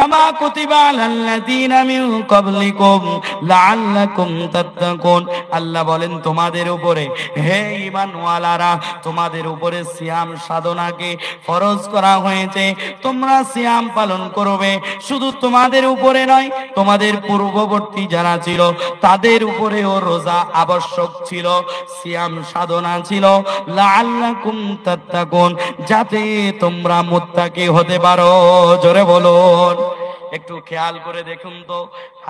কামা কুতিবা আলাল্লাযীনা মিন ক্বাবলিকুম লাআল্লাকুম তাত্তাকুন। আল্লাহ বলেন তোমাদের উপরে, হে ঈমানওয়ালারা, তোমাদের উপরে সিয়াম সাধনাকে ফরজ করা হয়েছে, তোমরা সিয়াম পালন করবে। শুধু তোমাদের উপরে নয়, তোমাদের পূর্ববর্তী যারা ছিল তাদের উপরেও রোজা আবশ্যক ছিল, সিয়াম সাধনা ছিল, লাআল্লাকুম তাত্তাকুন, যাতে তোমরা মুত্তাকি হতে পারো। জোরে বলুন। একটু খেয়াল করে দেখুন তো,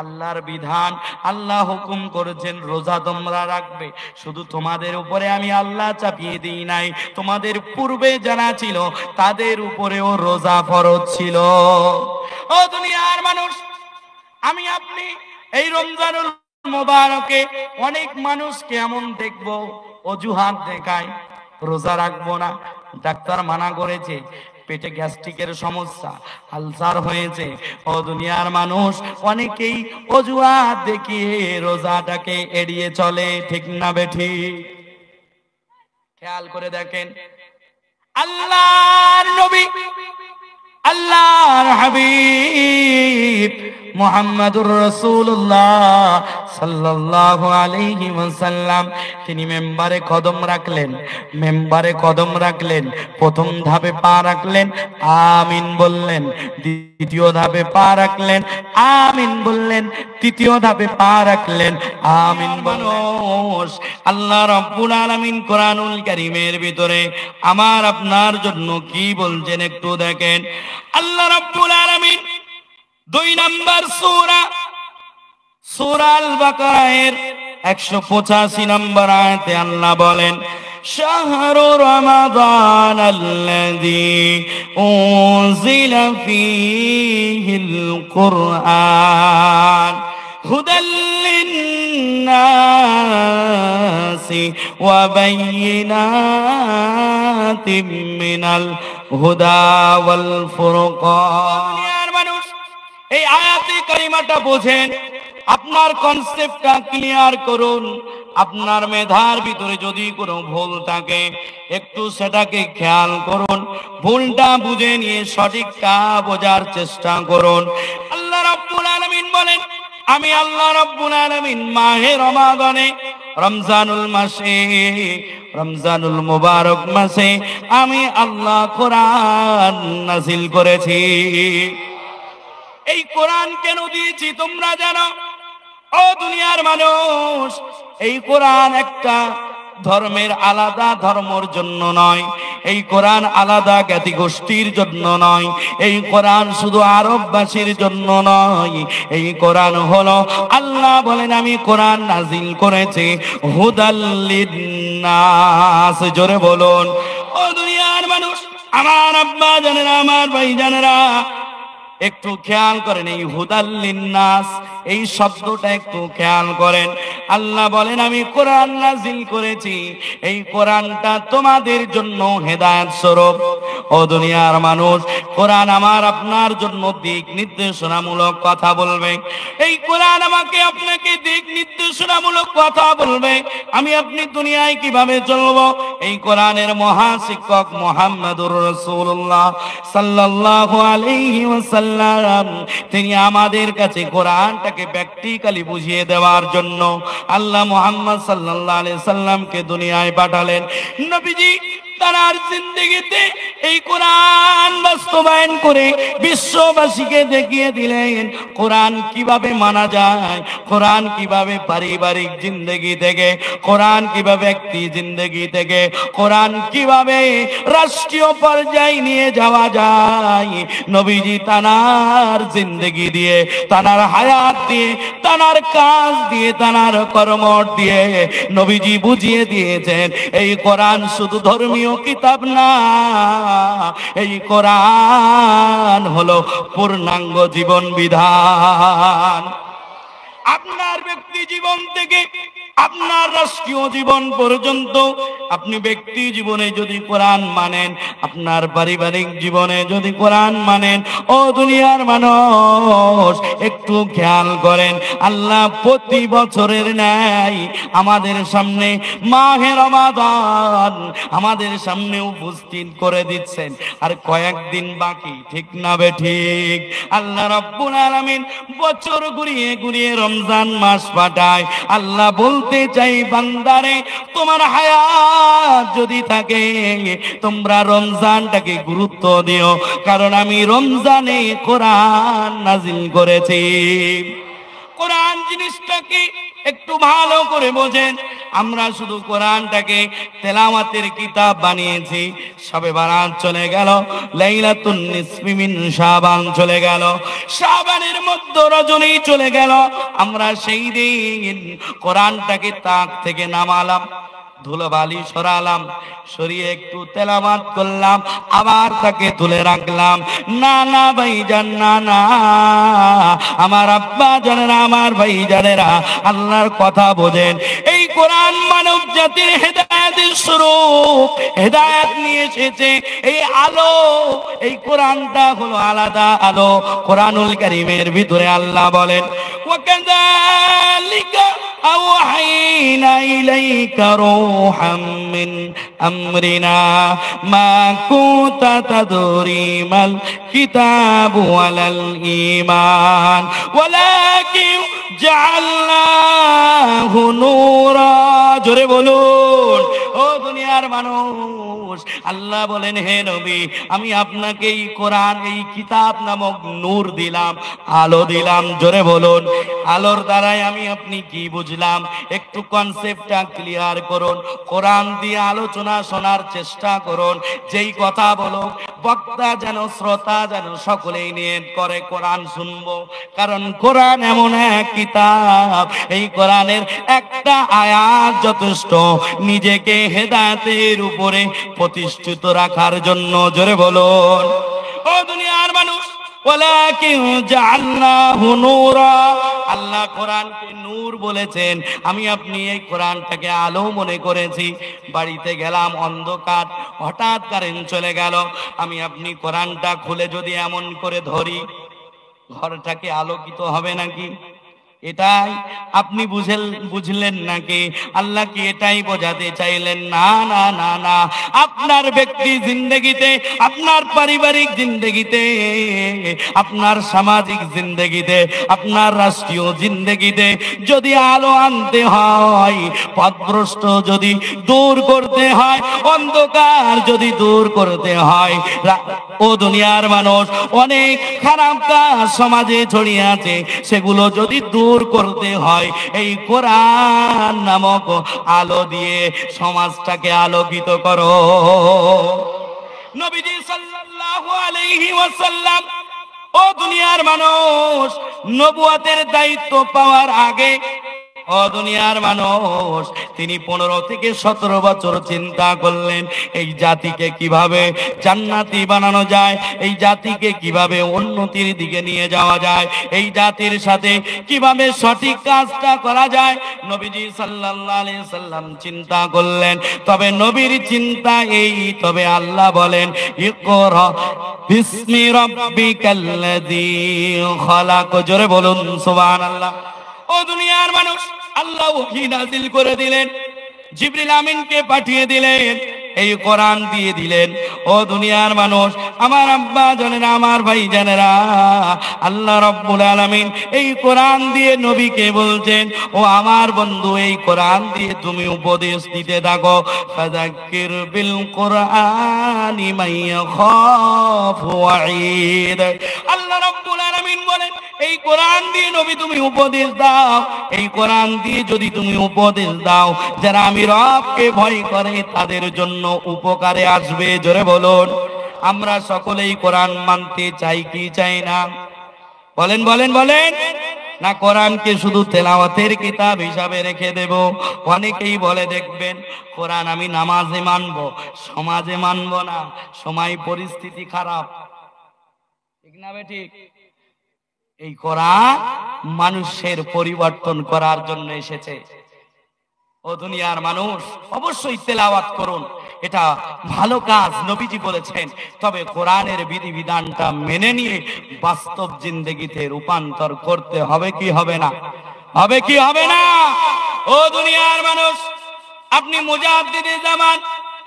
আল্লাহর বিধান, আল্লাহ হুকুম করেছেন রোজা তোমরা রাখবে। শুধু তোমাদের উপরে আমি আল্লাহ চাপিয়ে দিই নাই, তোমাদের পূর্বে যারা ছিল তাদের উপরেও রোজা ফরজ ছিল। ও দুনিয়ার মানুষ, আমি আপনি এই রমজানুল মোবারকে অনেক মানুষকে এমন দেখবো অজুহাত দেখায় রোজা রাখবো না, ডাক্তার মানা করেছে, পেটে গ্যাস্ট্রিকের সমস্যা, আলসার হয়েছে। ও দুনিয়ার মানুষ, অনেকেই অজুহাত দেখিয়ে রোজাটাকে এড়িয়ে চলে, ঠিক না বেঠিক? খেয়াল করে দেখেন, আল্লাহর নবী, আল্লাহর হাবিব মুহাম্মাদুর রাসূলুল্লাহ সাল্লাল্লাহু আলাইহি ওয়াসাল্লাম, তিনি মেম্বারে কদম রাখলেন, মেম্বারে কদম রাখলেন, প্রথম ধাপে পা রাখলেন, আমিন বললেন, দ্বিতীয় ধাপে পা রাখলেন, আমিন বললেন, তৃতীয় ধাপে পা রাখলেন, আমিন। মানুষ, আল্লাহ রাব্বুল আলামিন কোরআনুল কারীমের ভিতরে আমার আপনার জন্য কি বলছেন একটু দেখেন। আল্লাহ রাব্বুল আলামিন 2 নম্বর সূরা, সূরা আল বাকারার 185 নম্বর আয়াতে আল্লাহ বলেন, শাহরু রমাদানাল্লাযী উনজিলা ফীহিল কুরআন হুদাল লিন্নাসি ওয়া বাইয়িনাতিম মিনাল হুদা ওয়াল ফুরকান। এই আয়াতে কারিমাটা বোঝেন, আপনার কনসেপ্টটা ক্লিয়ার করুন। আপনার মেধার ভিতরে যদি কোনো ভুল থাকে একটু সেটাকে খেয়াল করুন, ভুলটা বুঝে নিয়ে সঠিকটা বোঝার চেষ্টা করুন। আল্লাহ রাব্বুল আলামিন বলেন, আমি আল্লাহ রাব্বুল আলামিন মাহে রমাদানে, রমজানুল মাসে, রমজানুল মুবারক মাসে আমি আল্লাহ কোরআন নাযিল করেছি। এই কোরআন কেন দিয়েছি তোমরা জানো? ও দুনিয়ার মানুষ, এই কোরআন একটা ধর্মের আলাদা ধর্মের জন্য নয়, এই কোরআন আলাদা জ্ঞাতি গোষ্ঠীর জন্য নয়, এই কোরআন শুধু আরববাসীর জন্য নয়, এই কোরআন হলো, আল্লাহ বলেন আমি কোরআন নাজিল করেছি হুদাল লিন্নাস। জোরে বলুন। ও দুনিয়ার মানুষ, আমার আব্বা জানেরা, আমার ভাই জানেরা, একটু খেয়াল করেন, এই হুদাল লিন্নাস এই শব্দটা একটু খেয়াল করেন। আল্লাহ বলেন আমি কোরআন নাজিল করেছি, এই কোরআনটা তোমাদের জন্য হেদায়েত স্বরূপ। ও দুনিয়ার মানুষ, কোরআন আমার আপনার জন্য দিক নির্দেশনামূলক কথা বলবে। এই কোরআন আমাকে আপনাকে দিক নির্দেশনামূলক কথা বলবে, আমি আপনি দুনিয়ায় কিভাবে চলবো। এই কোরআনের মহা শিক্ষক মুহাম্মাদুর রাসূলুল্লাহ সাল্লাল্লাহু আলাইহি ওয়াসাল্লাম, তিনি আমাদের কাছে কোরআনটাকে প্র্যাকটিক্যালি বুঝিয়ে দেওয়ার জন্য আল্লাহ মুহাম্মদ সাল্লাল্লাহু আলাইহি সাল্লামকে দুনিয়ায় পাঠালেন। নবীজি তার জিন্দেগিতে এই কোরআন বাস্তবায়ন করে বিশ্ববাসীকে দেখিয়ে দিলেন কোরআন কিভাবে মানা যায়, কোরআন কিভাবে পারিবারিক জিন্দেগি থেকে, কোরআন কিভাবে ব্যক্তি জিন্দেগি থেকে, কোরআন কিভাবে রাষ্ট্রীয় পর্যায়ে নিয়ে যাওয়া যায়। নবীজি তানার জিন্দেগি দিয়ে, তানার হায়াত দিয়ে, তানার কাজ দিয়ে, তানার কর্ম দিয়ে নবীজি বুঝিয়ে দিয়েছেন এই কোরআন শুধু ধর্মীয় কিতাব না, এই কোরআন হলো পূর্ণাঙ্গ জীবন বিধান। আপনার ব্যক্তি জীবন থেকে আপনার রাষ্ট্রীয় জীবন পর্যন্ত আপনি ব্যক্তি জীবনে যদি কোরআন মানেন, আপনার পারিবারিক জীবনে যদি কোরআন মানেন, ও দুনিয়ার মানুষ একটু খেয়াল করেন, আল্লাহ প্রতি বছরের ন্যায় আমাদের সামনে মাহে রমাদান আমাদের সামনে উপস্থিত করে দিচ্ছেন। আর কয়েকদিন বাকি, ঠিক না বেঠিক? আল্লাহ রাব্বুল আলামিন বছর ঘুরিয়ে ঘুরিয়ে রমজান মাস পাঠায়। আল্লাহ বলতে চাই, বান্দারে, তোমার হায়াত যদি থাকে তোমরা রমজানটাকে গুরুত্ব দিও, কারণ আমি রমজানে কোরআন নাজিল করেছি। কোরআন জিনিসটাকে একটু ভালো করে বোঝেন। আমরা শুধু কোরআনটাকে তেলাওয়াতের কিতাব বানিয়েছি। শবে বারাত চলে গেল, লাইলাতুন নিসফি মিন শাবান চলে গেল, শাবানের মধ্য রজনী চলে গেল। আমরা সেই দিন কোরআনটাকে তাক থেকে নামালাম, ধুলোবালি সরালাম, সরিয়ে একটু তেলাওয়াত করলাম, আবার তাকে তুলে রাখলাম। না না ভাইজান, না না, আমার আব্বা জানেরা, আমার ভাই জানেরা, আল্লাহর কথা বোঝেন। এই কোরআন মানব জাতির হেদায়েতের স্বরূপ, হেদায়েত নিয়ে এসেছে। এই আলো, এই কোরআনটা হলো আলাদা আলো। কোরআনুল কারীমের ভিতরে আল্লাহ বলেন, ওয়াকাযালিকা أوحينا إليك روحا من أمرنا ما كنت تدري ما الكتاب ولا الإيمان ولكن جعلناه نورا। জোরে বলুন ও দুনিয়ার মানুষ, আল্লাহ বলেন, হে নবী, আমি আপনাকে এই কোরআন, এই কিতাব নামক নূর দিলাম, আলো দিলাম। জোরে বলুন, আলোর দ্বারাই আমি আপনি কি বুঝলাম? একটু কনসেপ্টটা ক্লিয়ার করুন। কোরআন দিয়ে আলোচনা শোনার চেষ্টা করুন। যেই কথা বলো, বক্তা যেন, শ্রোতা যেন সকলেই নিয়ত করে কোরআন শুনবো, কারণ কোরআন এমন এক কিতাব, এই কোরআনের একটা আয়াত যথেষ্ট নিজেকে হেদায়েতের উপরে প্রতিষ্ঠিত রাখার জন্য। জোরে বলুন ও দুনিয়ার মানুষ, ওয়ালাকিন জাআলনাহু নূরা, আল্লাহ কোরআনকে নূর বলেছেন। আমি আপনি এই কোরআনটাকে আলো মনে করেছি। বাড়িতে গেলাম, অন্ধকার, হঠাৎ কারেন্ট চলে গেল। আমি আপনি কোরআনটা খুলে যদি এমন করে ধরি, ঘরটাকে আলোকিত হবে নাকি? এটাই আপনি বুঝলেন নাকি? আল্লাহ কি এটাই বোঝাতে চাইলেন? না না না না, আপনার ব্যক্তি জিন্দেগিতে, আপনার পারিবারিক জিন্দেগিতে, আপনার সামাজিক জিন্দেগিতে, আপনার রাষ্ট্রীয় জিন্দেগিতে যদি আলো আনতে হয়, পথভ্রষ্ট যদি দূর করতে হয়, অন্ধকার যদি দূর করতে হয়, ও দুনিয়ার মানুষ, অনেক খারাপ কাজ সমাজে ছড়িয়ে আছে, সেগুলো যদি দূর করতে হয়, এই কোরআন নামক আলো দিয়ে সমাজটাকে আলোকিত করো। নবীজি সাল্লাল্লাহু আলাইহি ওয়াসাল্লাম, ও দুনিয়ার মানুষ, নবুয়তের দায়িত্ব পাওয়ার আগে, ও দুনিয়ার মানুষ, তিনি 15 থেকে 17 বছর চিন্তা করলেন এই জাতিকে কিভাবে জান্নাতি বানানো যায়, এই জাতিকে কিভাবে উন্নতির দিকে নিয়ে যাওয়া যায়, এই জাতির সাথে কিভাবে সঠিক কাজটা করা যায়। নবীজি সাল্লাল্লাহু আলাইহি সাল্লাম চিন্তা করলেন। তবে নবীর চিন্তা এই, তবে আল্লাহ বলেন, ইকরা বিসমি রাব্বিকাল্লাযী খালাক। জোরে বলুন সুবহানাল্লাহ। ও দুনিয়ার মানুষ, আল্লাহ ওহী নাযিল করে দিলেন, জিবরিল আমিনকে পাঠিয়ে দিলেন, এই কোরআন দিয়ে দিলেন। ও দুনিয়ার মানুষ, আমার আব্বা জানেরা, আমার ভাই জানেরা, আল্লাহ রাব্বুল আলামিন এই কোরআন দিয়ে নবীকে বলছেন, ও আমার বন্ধু, এই কোরআন দিয়ে তুমি উপদেশ দিতে থাকো। ফাযাক্কির বিল কোরআনি মান ইয়াখাফু ওয়াঈদ। আল্লাহ রাব্বুল আলামিন বলেন, এই কোরআন দিয়ে নবী তুমি উপদেশ দাও। এই কোরআন দিয়ে যদি তুমি উপদেশ দাও, যারা আমি রবকে ভয় করে তাদের জন্য উপকারে আসবে। জোরে বলুন, আমরা সকলেই কোরআন মানতে চাই কি চাই না? বলেন বলেন বলেন। না কোরআনকে শুধু তেলাওয়াতের কিতাব হিসাবে রেখে দেব? অনেকেই বলে, দেখবেন, কোরআন আমি নামাজে মানব, সমাজে মানব না, সময় পরিস্থিতি খারাপ। ঠিক না বেঠিক? এই কোরআন মানুষের পরিবর্তন করার জন্য এসেছে। ও দুনিয়ার মানুষ, অবশ্যই তেলাওয়াত করুন, এটা ভালো কাজ, নবীজি বলেছেন। তবে কোরআনের বিধিবিধানটা মেনে নিয়ে বাস্তব জিন্দেগিতে রূপান্তর করতে হবে কি হবে না? হবে কি হবে না? ও দুনিয়ার মানুষ, আপনি মুজাদ্দিদে জামান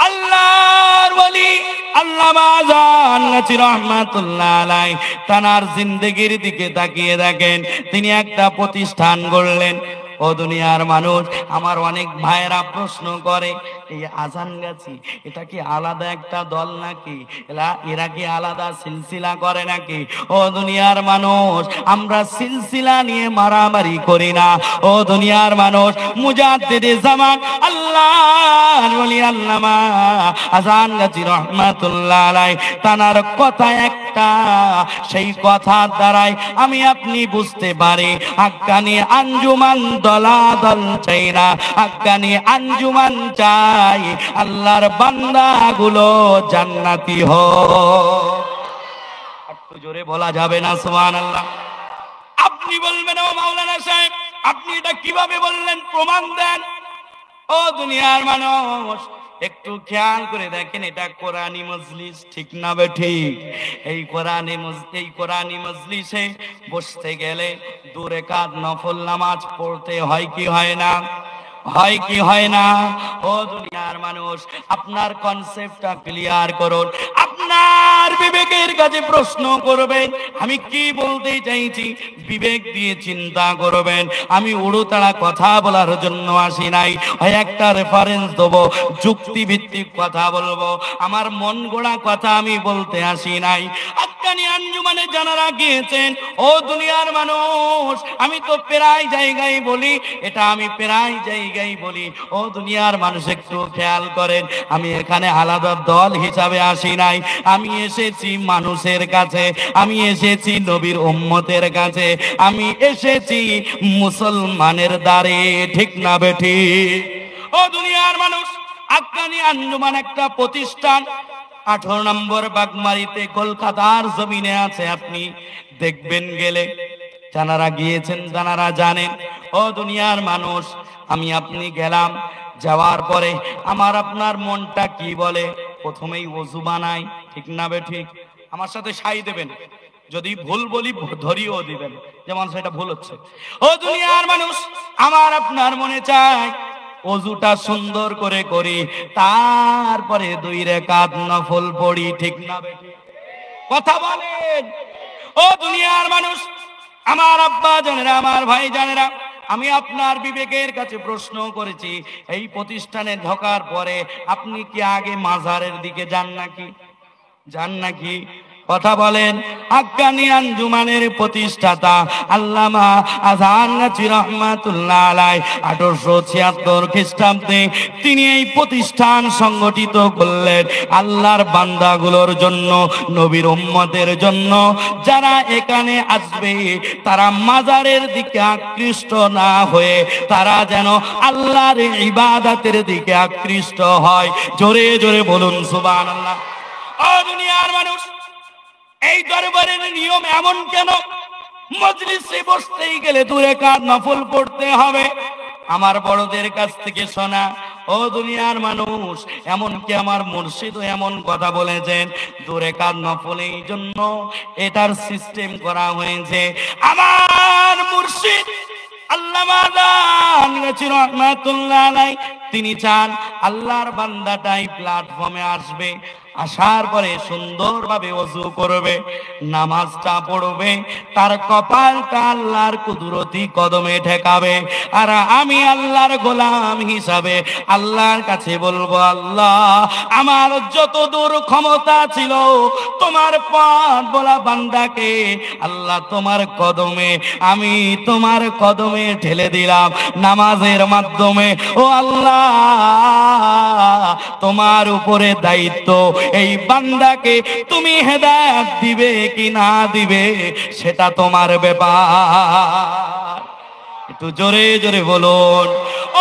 আল্লাহর ওলি আল্লামা আযান গাজী রাহমাতুল্লাহ আলাইহি তানার জিন্দেগির দিকে তাকিয়ে দেখেন, তিনি একটা প্রতিষ্ঠান গড়লেন। ও দুনিয়ার মানুষ, আমার অনেক ভাইয়েরা প্রশ্ন করে, এই আজান গাছি এটা কি আলাদা একটা দল নাকি, এরা কি আলাদা সিলসিলা করে নাকি? ও দুনিয়ার মানুষ, আমরা সিলসিলা নিয়ে মারামারি করি না। ও দুনিয়ার মানুষ, মুজাদ্দিদে জামান আল্লাহর ওলি আল্লামা আযান গাজী রাহমাতুল্লাহ আলাইহি তানার কথা একটা, সেই কথার দ্বারাই আমি আপনি বুঝতে পারি হাক্কানি আঞ্জুমান দলাদল চাই না, হাক্কানি আঞ্জুমান চাই আল্লাহর বান্দাগুলো জান্নাতি হোক। একটু জোরে বলা যাবে না সুবহানাল্লাহ? আপনি বলবেন, ও মাওলানা সাহেব আপনি এটা কিভাবে বললেন, প্রমাণ দেন। ও দুনিয়ার মানুষ, একটু খেয়াল করে দেখেন, এটা কোরআনী মজলিস, ঠিক না বেঠিক? এই কোরআনী মজলিসে বসতে গেলে 2 রাকাত নফল নামাজ পড়তে হয় কি হয় না? হয় কি হয় না? ও দুনিয়ার মানুষ, আপনার কনসেপ্টটা ক্লিয়ার করুন, আপনার বিবেকের কাছে প্রশ্ন করবেন আমি কি বলতে চাইছি, বিবেক দিয়ে চিন্তা করবেন। আমি উড়োতাড়া কথা বলার জন্য আসি নাই, হয় একটা রেফারেন্স দেবো, যুক্তিভিত্তিক কথা বলবো, আমার মন গড়া কথা আমি বলতে আসি নাই। হাক্কানি আঞ্জুমানে যারা গিয়েছেন, ও দুনিয়ার মানুষ, আমি তো প্রায় জায়গায় বলি, এটা আমি প্রায় জায়গায় বলি। ও দুনিয়ার মানুষ, একটু খেয়াল করেন, আমি এখানে আলাদা দল হিসাবে আসি নাই, আমি এসেছি মানুষের কাছে, আমি এসেছি নবীর উম্মতের কাছে, আমি এসেছি মুসলমানের দ্বারে, ঠিক না বেঠিক? ও দুনিয়ার মানুষ, হাক্কানি আঞ্জুমান একটা প্রতিষ্ঠান 18 নম্বর বাগমারিতে কলকাতার জমিনে আছে, আপনি দেখবেন গেলে, যারা গিয়েছেন যারা জানেন। ও দুনিয়ার মানুষ, আমি আপনি গেলাম, যাওয়ার পরে আমার আপনার মনটা কি বলে? প্রথমেই ওযু বানাই, ঠিক না বেঠিক? আমার সাথে সাই দেবেন, যদি ভুল বলি ধরিয়েও দিবেন, যেমন সেটা ভুল হচ্ছে। ও দুনিয়ার মানুষ, আমার আপনার মনে চায় ওযুটা সুন্দর করে করি, তারপরে 2 রাকাত নফল পড়ি, ঠিক না বেঠিক? কথা বলেন। ও দুনিয়ার মানুষ, আমার আব্বা জানেরা, আমার ভাই জানেরা, আমি আপনার বিবেকের কাছে প্রশ্ন করেছি, এই প্রতিষ্ঠানে ঢোকার পরে আপনি কি আগে মাজারের দিকে যান নাকি? যান নাকি? কথা বলেন। হাক্কানি আঞ্জুমানের প্রতিষ্ঠাতা আল্লামা আযান গাজী রাহমাতুল্লাহ আলাইহি 1876 খ্রিস্টাব্দে তিনি এই প্রতিষ্ঠান সংগঠিত করলেন আল্লাহর বান্দাগুলোর জন্য, নবীর উম্মতের জন্য। যারা এখানে আসবে তারা মাজারের দিকে আকৃষ্ট না হয়ে তারা যেন আল্লাহর ইবাদতের দিকে আকৃষ্ট হয়। জোরে জোরে বলুন সুবহানাল্লাহ। ও দুনিয়ার মানুষ, এই দরবারের নিয়ম এমন কেন? মজলিসে বসতেই গেলে 2 রাকাত নফল পড়তে হবে, আমার বড়দের কাছ থেকে শোনা। ও দুনিয়ার মানুষ, এমনকি আমার মুর্শিদও এমন কথা বলেছেন, 2 রাকাত নফল এই জন্য এটার সিস্টেম করা হয়েছে। আমার মুর্শিদ আল্লামা আযান গাজী রাহমাতুল্লাহ আলাইহি তিনি চান আল্লাহর বান্দাটাই প্ল্যাটফর্মে আসবে, আসার পরে সুন্দরভাবে ওযু করবে, নামাজটা পড়বে, তার কপালটা আল্লাহর কুদরতি কদমে ঠেকাবে। আর আমি আল্লাহর গোলাম হিসাবে আল্লাহর কাছে বলবো, আল্লাহ আমার যত দূর ক্ষমতা ছিল তোমার পথ বলা বান্দাকে আল্লাহ তোমার কদমে, আমি তোমার কদমে ঠেলে দিলাম নামাজের মাধ্যমে। ও আল্লাহ, তোমার উপরে দায়িত্ব, এই বান্দাকে তুমি হেদায়েত দিবে কি না দিবে সেটা তোমার ব্যাপার। একটু জোরে জোরে বলুন।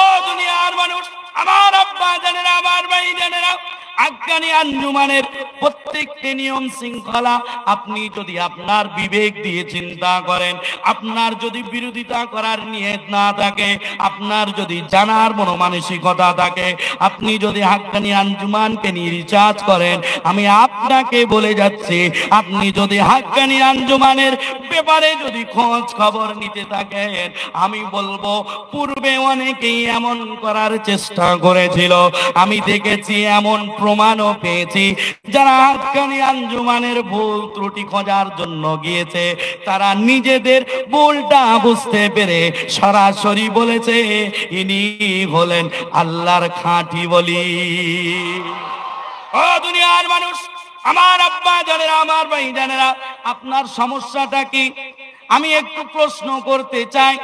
ও দুনিয়ার মানুষ, আমার আব্বা জানেরা, আমার ভাই জানেরা, হাক্কানি আঞ্জুমানের প্রত্যেকটি নিয়ম শৃঙ্খলা আপনি যদি আপনার বিবেক দিয়ে চিন্তা করেন, আপনার যদি বিরোধিতা করার নিয়ত না থাকে, আপনার যদি জানার মনোমানসিকতা থাকে, আপনি যদি হাক্কানি আঞ্জুমানকে নিয়ে রিচার্জ করেন, আমি আপনাকে বলে যাচ্ছি, আপনি যদি হাক্কানি আঞ্জুমানের ব্যাপারে যদি খোঁজ খবর নিতে থাকেন, আমি বলবো পূর্বে অনেকেই এমন করার চেষ্টা করেছিল। আমি দেখেছি, এমন প্রমাণও পেয়েছি, যারা হাক্কানি আঞ্জুমানের ভুল ত্রুটি খোঁজার জন্য গিয়েছে, তারা নিজেদের ভুলটা বুঝতে পেরে সরাসরি বলেছে ইনি হলেন আল্লাহর খাঁটি বলি। ও দুনিয়ার মানুষ, আমার আব্বা জানেরা, আমার ভাই জানেরা, আপনার সমস্যাটা কি? আমি একটু প্রশ্ন করতে চাই।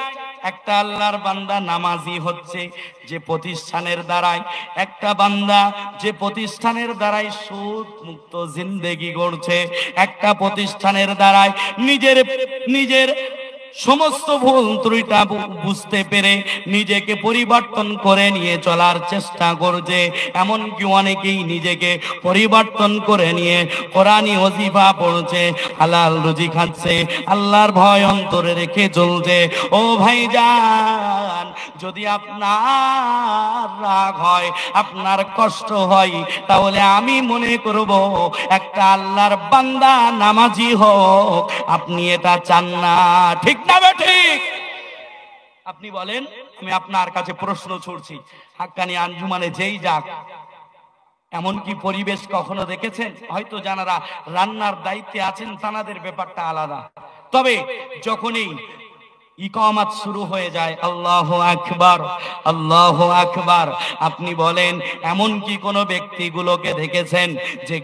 একটা আল্লাহর বান্দা নামাজি হচ্ছে যে প্রতিষ্ঠানের দ্বারাই, একটা বান্দা যে প্রতিষ্ঠানের দ্বারাই সুদ মুক্ত জিন্দেগি গড়ছে, একটা প্রতিষ্ঠানের দ্বারাই নিজের সমস্ত ভুল ত্রুটিটা বুঝতে পেরে নিজেকে পরিবর্তন করে নিয়ে চলার চেষ্টা করছে। এমনকি অনেকেই নিজেকে পরিবর্তন করে নিয়ে কোরআনি ওজিফা পড়ছে, হালাল রুজি খাচ্ছে, আল্লাহর ভয় অন্তরে রেখে চলছে। ও ভাইজান, যদি আপনার রাগ হয়, আপনার কষ্ট হয়, তাহলে আমি মনে করব একটা আল্লাহর বান্দা নামাজি হোক, আপনি এটা চান না, ঠিক না ঠিক? আপনি বলেন, আমি আপনার কাছে প্রশ্ন ছুড়ছি, হাক্কানি আঞ্জুমানে যেই যাক, এমন কি পরিবেশ কখনো দেখেছেন? হয়তো যারা রান্নার দায়িত্বে আছেন তাদের ব্যাপারটা আলাদা, তবে যখনই ইকামত শুরু হয়ে যায়, আল্লাহু আকবার, আল্লাহু আকবার, আপনি বলেন এমন কি কোনো ব্যক্তিগুলোকে দেখেছেন যে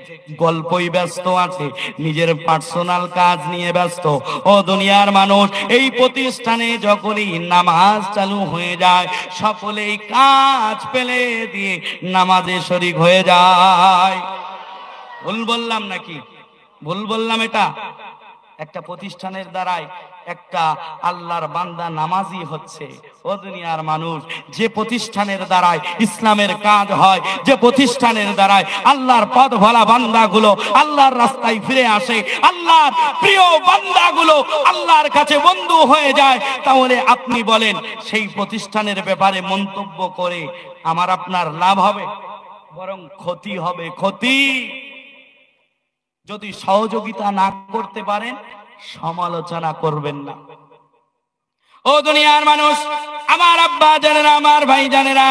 গল্পই ব্যস্ত আছে, নিজের পার্সোনাল কাজ নিয়ে ব্যস্ত? ও দুনিয়ার মানুষ, এই প্রতিষ্ঠানে যখনই নামাজ চালু হয়ে যায়, সকলেই কাজ ফেলে দিয়ে নামাজে শরীক হয়ে যায়। ভুল বললাম নাকি? ভুল বললাম? এটা একটা প্রতিষ্ঠানের দ্বারাই একটা আল্লাহর বান্দা নামাজি হচ্ছে। ও দুনিয়ার মানুষ, যে প্রতিষ্ঠানের দ্বারাই ইসলামের কাজ হয়, যে প্রতিষ্ঠানের দ্বারাই আল্লাহর পথ ভোলা বান্দাগুলো আল্লাহর রাস্তায় ফিরে আসে, আল্লাহর প্রিয় বান্দাগুলো আল্লাহর কাছে বন্ধু হয়ে যায়, তাহলে আপনি বলেন সেই প্রতিষ্ঠানের ব্যাপারে মন্তব্য করে আমার আপনার লাভ হবে? বরং ক্ষতি হবে, ক্ষতি। যদি সহযোগিতা না করতে পারেন, সমালোচনা করবেন না। ও দুনিয়ার মানুষ, আমার আব্বা জানেরা, আমার ভাই জানেরা,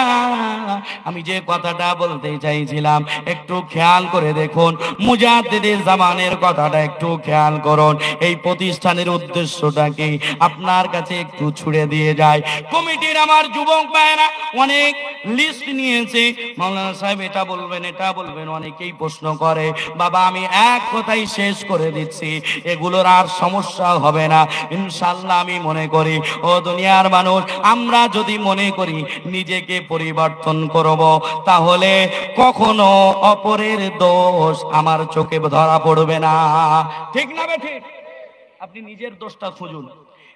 আমি যে কথাটা বলতে চাইছিলাম একটু খেয়াল করে দেখুন। মুজাদ্দিদের জামানের কথাটা একটু খেয়াল করুন। এই প্রতিষ্ঠানের উদ্দেশ্যটা কি আপনার কাছে একটু ছুড়ে দিয়ে যায়। কমিটির আমার যুবক ভাইয়েরা অনেক লিস্ট নিয়েছে, মাওলানা সাহেব এটা বলবেন, এটা বলবেন। অনেকেই প্রশ্ন করে, বাবা আমি এক কথাই শেষ করে দিচ্ছি, এগুলোর আর সমস্যা হবে না ইনশাআল্লাহ। আমি মনে করি, ও দুনিয়ার মানুষ, আমরা যদি মনে করি নিজেকে পরিবর্তন করব, তাহলে কখনো অপরের দোষ আমার চোখে ধরা পড়বে না, ঠিক না ঠিক? আপনি নিজের দোষটা খুঁজুন,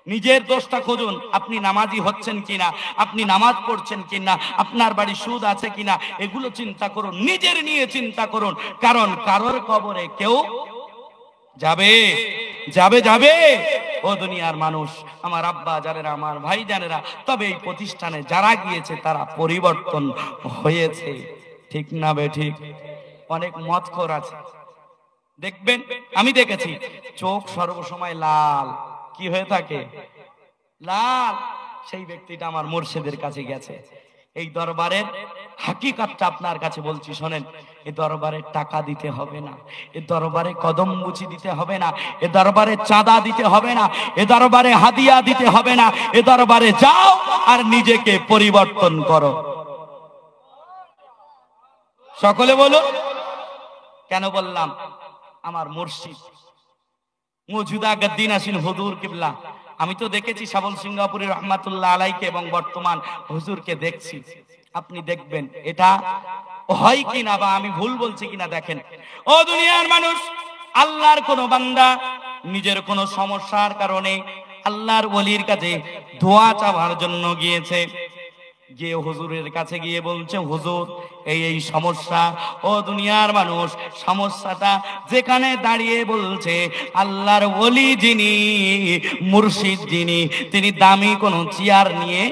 নিজের দোষটা খুঁজুন। আপনি নামাজি হচ্ছেন কিনা, আপনি নামাজ পড়ছেন কিনা, আপনার বাড়ি সুদ আছে কিনা, এগুলো চিন্তা করুন, নিজের নিয়ে চিন্তা করুন। কারণ কারোর কবরে কেউ যাবে যাবে যাবে। ও দুনিয়ার মানুষ, আমার আব্বা জানেরা, আমার ভাই জানেরা, তবে এই প্রতিষ্ঠানে যারা গিয়েছে তারা পরিবর্তন হয়েছে, ঠিক না ঠিক? অনেক মদখোর আছে, দেখবেন, আমি দেখেছি চোখ সর্বসময় লাল, কি হয়ে থাকে? লাল। সেই ব্যক্তিটা আমার মুর্শিদের কাছে গেছে। এই দরবারের হাকিকতটা আপনার কাছে বলছি, শোনেন। এ দরবারে টাকা দিতে হবে না, এ দরবারে কদম মুচি দিতে হবে না, এ দরবারে চাঁদা দিতে হবে না, এ দরবারে হাদিয়া দিতে হবে না। এ দরবারে যাও আর নিজেকে পরিবর্তন করো। সকলে বলো। কেন বললাম? আমার মুর্শিদ মৌজুদা গদ্দিন আসিন হুজুর কিবলা, আমি তো দেখেছি সাবল সিঙ্গাপুরি রহমাতুল্লাহ আলাইকে, এবং বর্তমান হুজুরকে দেখছি। আপনি দেখবেন এটা হয় কিনা, বা আমি ভুল বলছি কিনা দেখেন। ও দুনিয়ার মানুষ, আল্লাহর কোন বান্দা নিজের কোন সমস্যার কারণে আল্লাহর ওলির কাছে দোয়া চাওয়ার জন্য গিয়েছে, গিয়ে হুজুরের কাছে গিয়ে বলছে, হুজুর এই সমস্যা। ও দুনিয়ার মানুষ, সমস্যাটা যেখানে দাঁড়িয়ে বলছে আল্লাহর ওলি যিনি, মুর্শিদ যিনি, তিনি দামি কোনো চেয়ার নিয়ে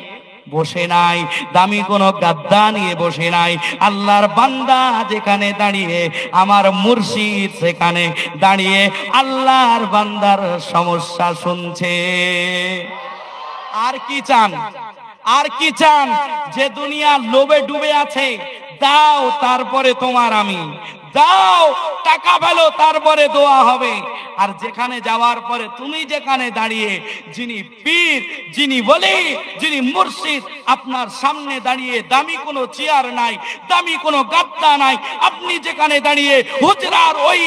বসে নাই, দামি কোনো গাদ্দা নিয়ে বসে নাই। আল্লাহর বান্দা যেখানে দাঁড়িয়ে, আমার মুর্শিদ সেখানে দাঁড়িয়ে আল্লাহর বান্দার সমস্যা শুনছে। আর কি চান? আর কি চান? যে দুনিয়া লোভে ডুবে আছে, দাও তারপরে তোমার আমি, দাও টাকা ফেলো তারপরে দোয়া হবে। আর যেখানে যাওয়ার পরে তুমি যেখানে দাঁড়িয়ে, যিনি পীর, যিনি বলি, যিনি মুর্শিদ আপনার সামনে দাঁড়িয়ে, দামি কোনো চেয়ার নাই, দামি কোনো গাদ্দা নাই, আপনি যেখানে দাঁড়িয়ে হুজরার ওই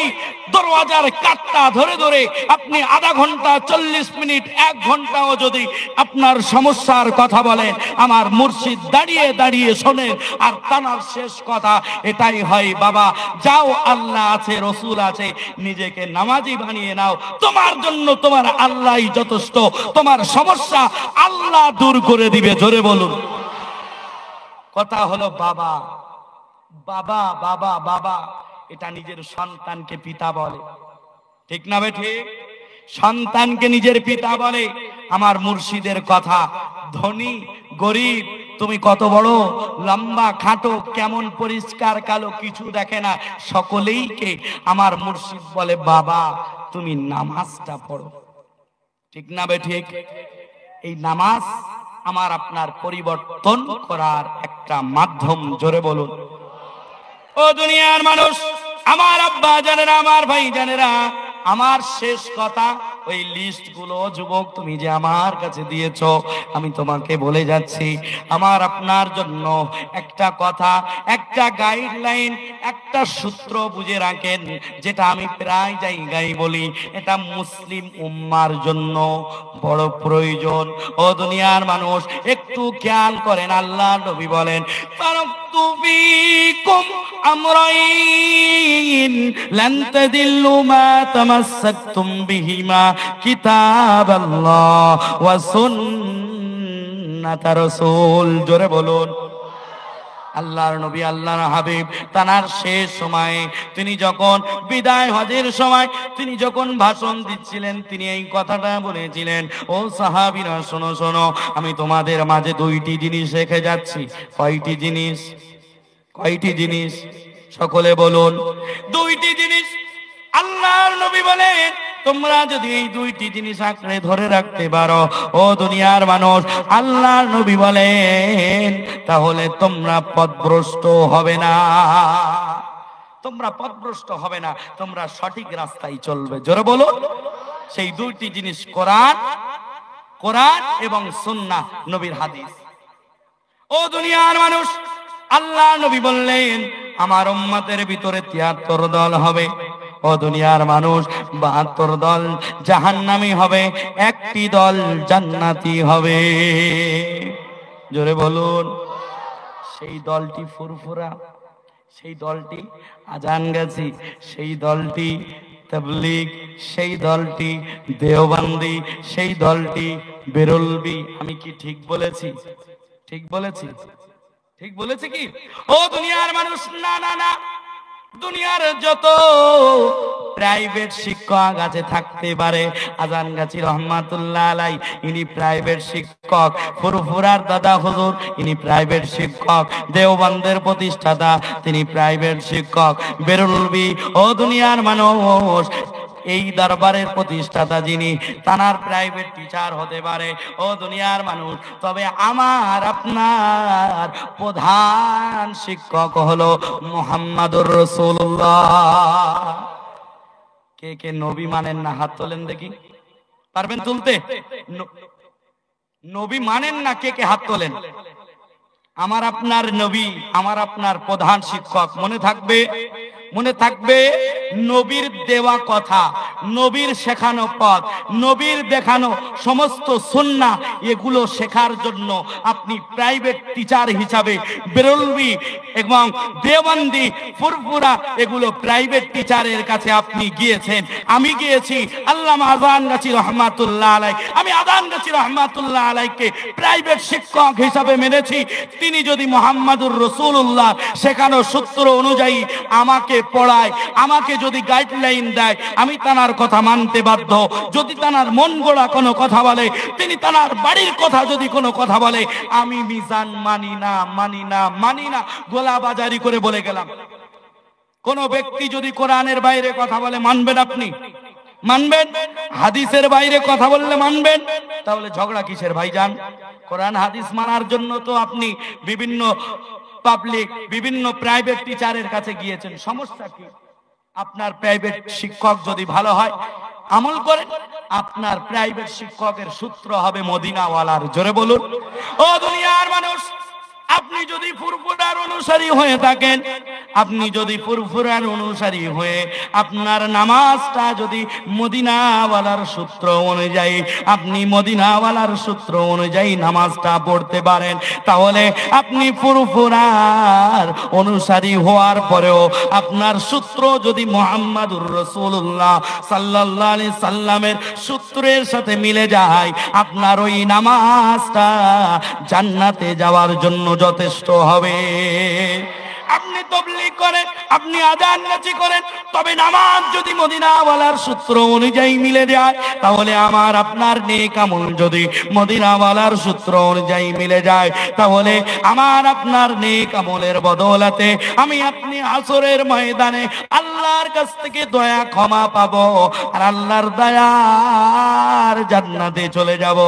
দরওয়াজার কাঠটা ধরে ধরে আপনি আধা ঘন্টা, 40 মিনিট, 1 ঘন্টাও যদি আপনার সমস্যার কথা বলেন, আমার মুর্শিদ দাঁড়িয়ে দাঁড়িয়ে শোনেন। আর তানার শেষ কথা এটাই হয়, বাবা যাও, আল্লাহ আছে, রসুল আছে, নিজেকে নামাজি বানিয়ে নাও, তোমার জন্য তোমার আল্লাহই যথেষ্ট, তোমার সমস্যা আল্লাহ দূর করে দিবে। জোরে বলুন। কথা হলো বাবা বাবা বাবা বাবা, এটা নিজের সন্তানকে পিতা বলে, ঠিক না বে ঠিক? সন্তানকে নিজের পিতা বলে। আমার মুর্শিদের কথা, ধনী গরিব, তুমি কত বড়, লম্বা খাটো, কেমন পরিষ্কার কালো, কিছু দেখে না, সকলেইকে আমার মুর্শিদ বলে, বাবা তুমি নামাজটা পড়ো, ঠিক না বে ঠিক? এই নামাজ আমার আপনার পরিবর্তন করার একটা মাধ্যম। জোরে বলুন। ও দুনিয়ার মানুষ, আমার আব্বা জানেরা, আমার ভাই জানেরা, আমার শেষ কথা, ওই লিস্ট গুলো যুবক তুমি যে আমার কাছে দিয়েছো, আমি তোমাকে বলে যাচ্ছি, আমার আপনার জন্য একটা কথা, একটা গাইডলাইন, একটা সূত্র বুঝে রাখেন, যেটা আমি প্রায় জায়গায় বলি, এটা মুসলিম উম্মার জন্য বড় প্রয়োজন। ও দুনিয়ার মানুষ, একটু খেয়াল করেন, আল্লাহ নবী বলেন, তারাকতু ফীকুম আমরাইন লান তাদিল্লু মা তামাসসাকতুম বিহিমা কিতাবাল্লাহ ওয়া সুন্নাত রাসূল। জোরে বলুন। আল্লাহর নবী, আল্লাহর হাবিব, তানার শেষ সময়ে, তিনি যখন বিদায় হজের সময় তিনি যখন ভাষণ দিচ্ছিলেন, তিনি এই কথাটা বলেছিলেন, ও সাহাবীরা শোনো শোনো, আমি তোমাদের মাঝে 2টি জিনিস রেখে যাচ্ছি। কয়টি জিনিস? কয়টি জিনিস? সকলে বলুন। 2টি জিনিস। আল্লাহর নবী বলেন, তোমরা যদি এই 2টি জিনিস আঁকড়ে ধরে রাখতে পারো, ও দুনিয়ার মানুষ, আল্লাহর নবী বলেন, তাহলে তোমরা পথভ্রষ্ট হবে না। তোমরা পথভ্রষ্ট হবে না, তোমরা সঠিক রাস্তায় চলবে। জোরে বলো। সেই 2টি জিনিস কোরআন, কোরআন এবং সুন্নাহ, নবীর হাদিস। ও দুনিয়ার মানুষ, আল্লাহ নবী বললেন, আমার উম্মতের ভিতরে 73 দল হবে। ও দুনিয়ার মানুষ, 72 দল জাহান্নামী হবে, 1টি দল জান্নাতি হবে। জোরে বলুন। সেই দলটি ফুরফুরা, সেই দলটি আজানগাছি, সেই দলটি তাবলীগ, সেই দলটি দেওবন্দি, সেই দলটি বেরলভী। আমি কি ঠিক বলেছি? ঠিক বলেছি? ঠিক বলেছি কি? ও দুনিয়ার মানুষ, না না না, দুনিয়ার যত প্রাইভেট শিক্ষক আছে থাকতে পারে, আজানগাছি রহমাতুল্লাহ আলাই ইনি প্রাইভেট শিক্ষক, ফুরফুরার দাদা হুজুর ইনি প্রাইভেট শিক্ষক, দেওবন্দের প্রতিষ্ঠাতা তিনি প্রাইভেট শিক্ষক, বেরলভী, ও দুনিয়ার মানুষ, এই দরবারের প্রতিষ্ঠাতা যিনি, তানার প্রাইভেট টিচার হতে পারে। ও দুনিয়ার মানুষ, তবে আমার আপনার প্রধান শিক্ষক হলো মুহাম্মাদুর রাসূলুল্লাহ। কে কে নবী মানেন না? হাত তোলেন দেখি। পারবেন তুলতে? নবী মানেন না কে কে? হাত তোলেন। আমার আপনার নবী, আমার আপনার প্রধান শিক্ষক। মনে থাকবে, মনে থাকবে। নবীর দেওয়া কথা, নবীর শেখানো পথ, নবীর দেখানো সমস্ত সুন্নাহ এগুলো শেখার জন্য আপনি প্রাইভেট টিচার হিসাবে বেরলভী এবং দেওবন্দি, ফুরফুরা এগুলো প্রাইভেট টিচারের কাছে আপনি গিয়েছেন। আমি গিয়েছি আল্লামা আযানগাছী রহমাতুল্লাহ আলাইহি, আমি আযানগাছী রহমাতুল্লাহ আলাইহিকে প্রাইভেট শিক্ষক হিসাবে মেনেছি। তিনি যদি মুহাম্মাদুর রাসূলুল্লাহ শেখানো সূত্র অনুযায়ী আমাকে পড়ায়, আমাকে যদি গাইডলাইন দেয়, আমি তানার কথা মানতে বাধ্য। যদি তানার মন গড়া কোনো কথা বলে, তিনি তানার বাড়ির কথা যদি কোনো কথা বলে, আমি মিজান মানি না, মানি না, মানি না, গোলাবাজারি করে বলে গেলাম। কোন ব্যক্তি যদি কোরআনের বাইরে কথা বলে মানবেন? আপনি মানবেন? হাদিসের বাইরে কথা বললে মানবেন? তাহলে ঝগড়া কিসের ভাইজান? কোরআন হাদিস মানার জন্য তো আপনি বিভিন্ন পাবলিক, বিভিন্ন প্রাইভেট টিচারের কাছে গিয়েছেন, সমস্যা কি? আপনার প্রাইভেট শিক্ষক যদি ভালো হয় আমল করেন, আপনার প্রাইভেট শিক্ষকের সূত্র হবে মদিনাওয়ালার। জোরে বলুন ও দুনিয়ার মানুষ, আপনি যদি ফুরফুরার অনুসারী হয়ে থাকেন, আপনি যদি ফুরফুরার অনুসারী হয়ে আপনার নামাজটা যদি মদিনাওয়ালার সূত্র অনুযায়ী, আপনি মদিনাওয়ালার সূত্র অনুযায়ী নামাজটা পড়তে পারেন, তাহলে আপনি ফুরফুরার অনুসারী হওয়ার পরেও আপনার সূত্র যদি মুহাম্মাদুর রাসূলুল্লাহ সাল্লাল্লাহু আলাইহি সাল্লামের সূত্রের সাথে মিলে যায়, আপনার ওই নামাজটা জান্নাতে যাওয়ার জন্য যথেষ্ট হবে। আপনি তাবলীগ করেন, আপনি আযানগাছী করেন, তবে নামাজ যদি মদিনাওয়ালার সূত্র অনুযায়ী মিলে যায়, তাহলে আমার আপনার নেক আমল যদি মদিনাওয়ালার সূত্র অনুযায়ী মিলে যায়, তাহলে আমার আপনার নেক আমলের বদৌলতে আমি আপনি আসরের ময়দানে আল্লাহর কাছ থেকে দয়া ক্ষমা পাবো, আর আল্লাহর দয়ার জান্নাতে চলে যাব।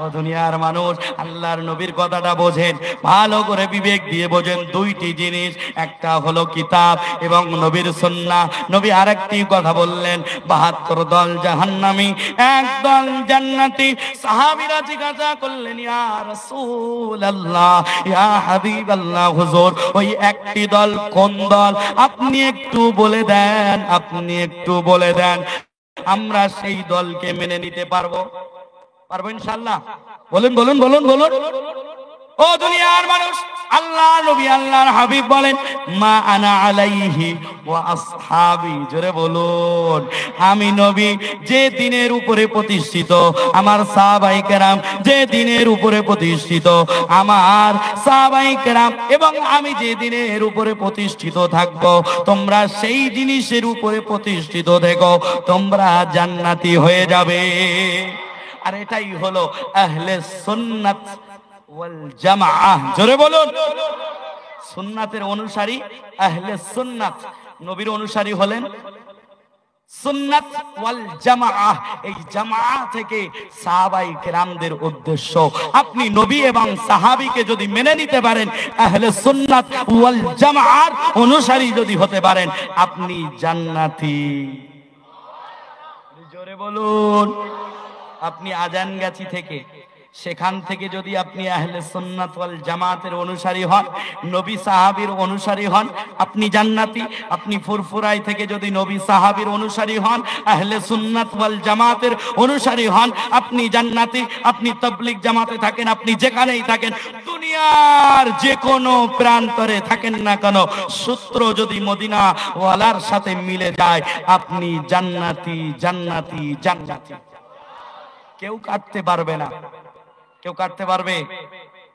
ও দুনিয়ার মানুষ, আল্লাহর নবীর কথাটা বোঝেন, ভালো করে বিবেক দিয়ে বোঝেন। দুইটি জিনিস, একটা হলো কিতাব এবং নবীর সুন্নাহ। নবী আরেকটি কথা বললেন, ৭২ দল জাহান্নামী, এক দল জান্নাতি। সাহাবীরা জিজ্ঞাসা করলেন, ইয়া রাসূলুল্লাহ, ইয়া হাবিবাল্লাহ, হুজুর ওই একটি দল কোন দল? আপনি একটু বলে দেন, আপনি একটু বলে দেন, আমরা সেই দলকে মেনে নিতে পারবো? পারবো ইনশাআল্লাহ? বলুন বলুন বলুন বলুন। ও দুনিয়ার মানুষ, আল্লাহ নবী আল্লাহর হাবিব বলেন, মা আনা আলাইহি ওয়া আসহাবি। জোরে বলুন, আমি নবী যে দিনের উপরে প্রতিষ্ঠিত, আমার সাহাবায়ে কেরাম যে দিনের উপরে প্রতিষ্ঠিত, আমার সাহাবায়ে কেরাম এবং আমি যে দিনের উপরে প্রতিষ্ঠিত থাকব, তোমরা সেই জিনিসের উপরে প্রতিষ্ঠিত থেকো, তোমরা জান্নাতি হয়ে যাবে। আর এটাই হলো আহলে সুন্নাত ওয়াল জামাআহ। জোরে বলুন, সুন্নাতের অনুসারী আহলে সুন্নাত, নবীর অনুসারী হলেন সুন্নাত ওয়াল জামাআহ। এই জামাআহ থেকে সাহাবায়ে কেরামদের উদ্দেশ্য, আপনি নবী এবং সাহাবীকে যদি মেনে নিতে পারেন, আহলে সুন্নাত ওয়াল জামাআর অনুসারী যদি হতে পারেন, আপনি জান্নাতি। জোরে বলুন। আপনি আযানগাছী থেকে, সেখান থেকে যদি আপনি আহলে সুন্নাত ওয়াল জামাতের অনুসারী হন, নবী সাহাবীর অনুসারী হন, আপনি জান্নাতি। আপনি ফুরফুরাই থেকে যদি নবী সাহাবীর অনুসারী হন, আহলে সুন্নাত ওয়াল জামাতের অনুসারী হন, আপনি জান্নাতি। আপনি তাবলীগ জামাতে থাকেন, আপনি যেখানেই থাকেন, দুনিয়ার যে কোনো প্রান্তরে থাকেন না কেন, সূত্র যদি মদিনা ওয়ালার সাথে মিলে যায়, আপনি জান্নাতি জান্নাতি জান্নাতি। কেউ কাটতে পারবে না, কেউ কাটতে পারবে?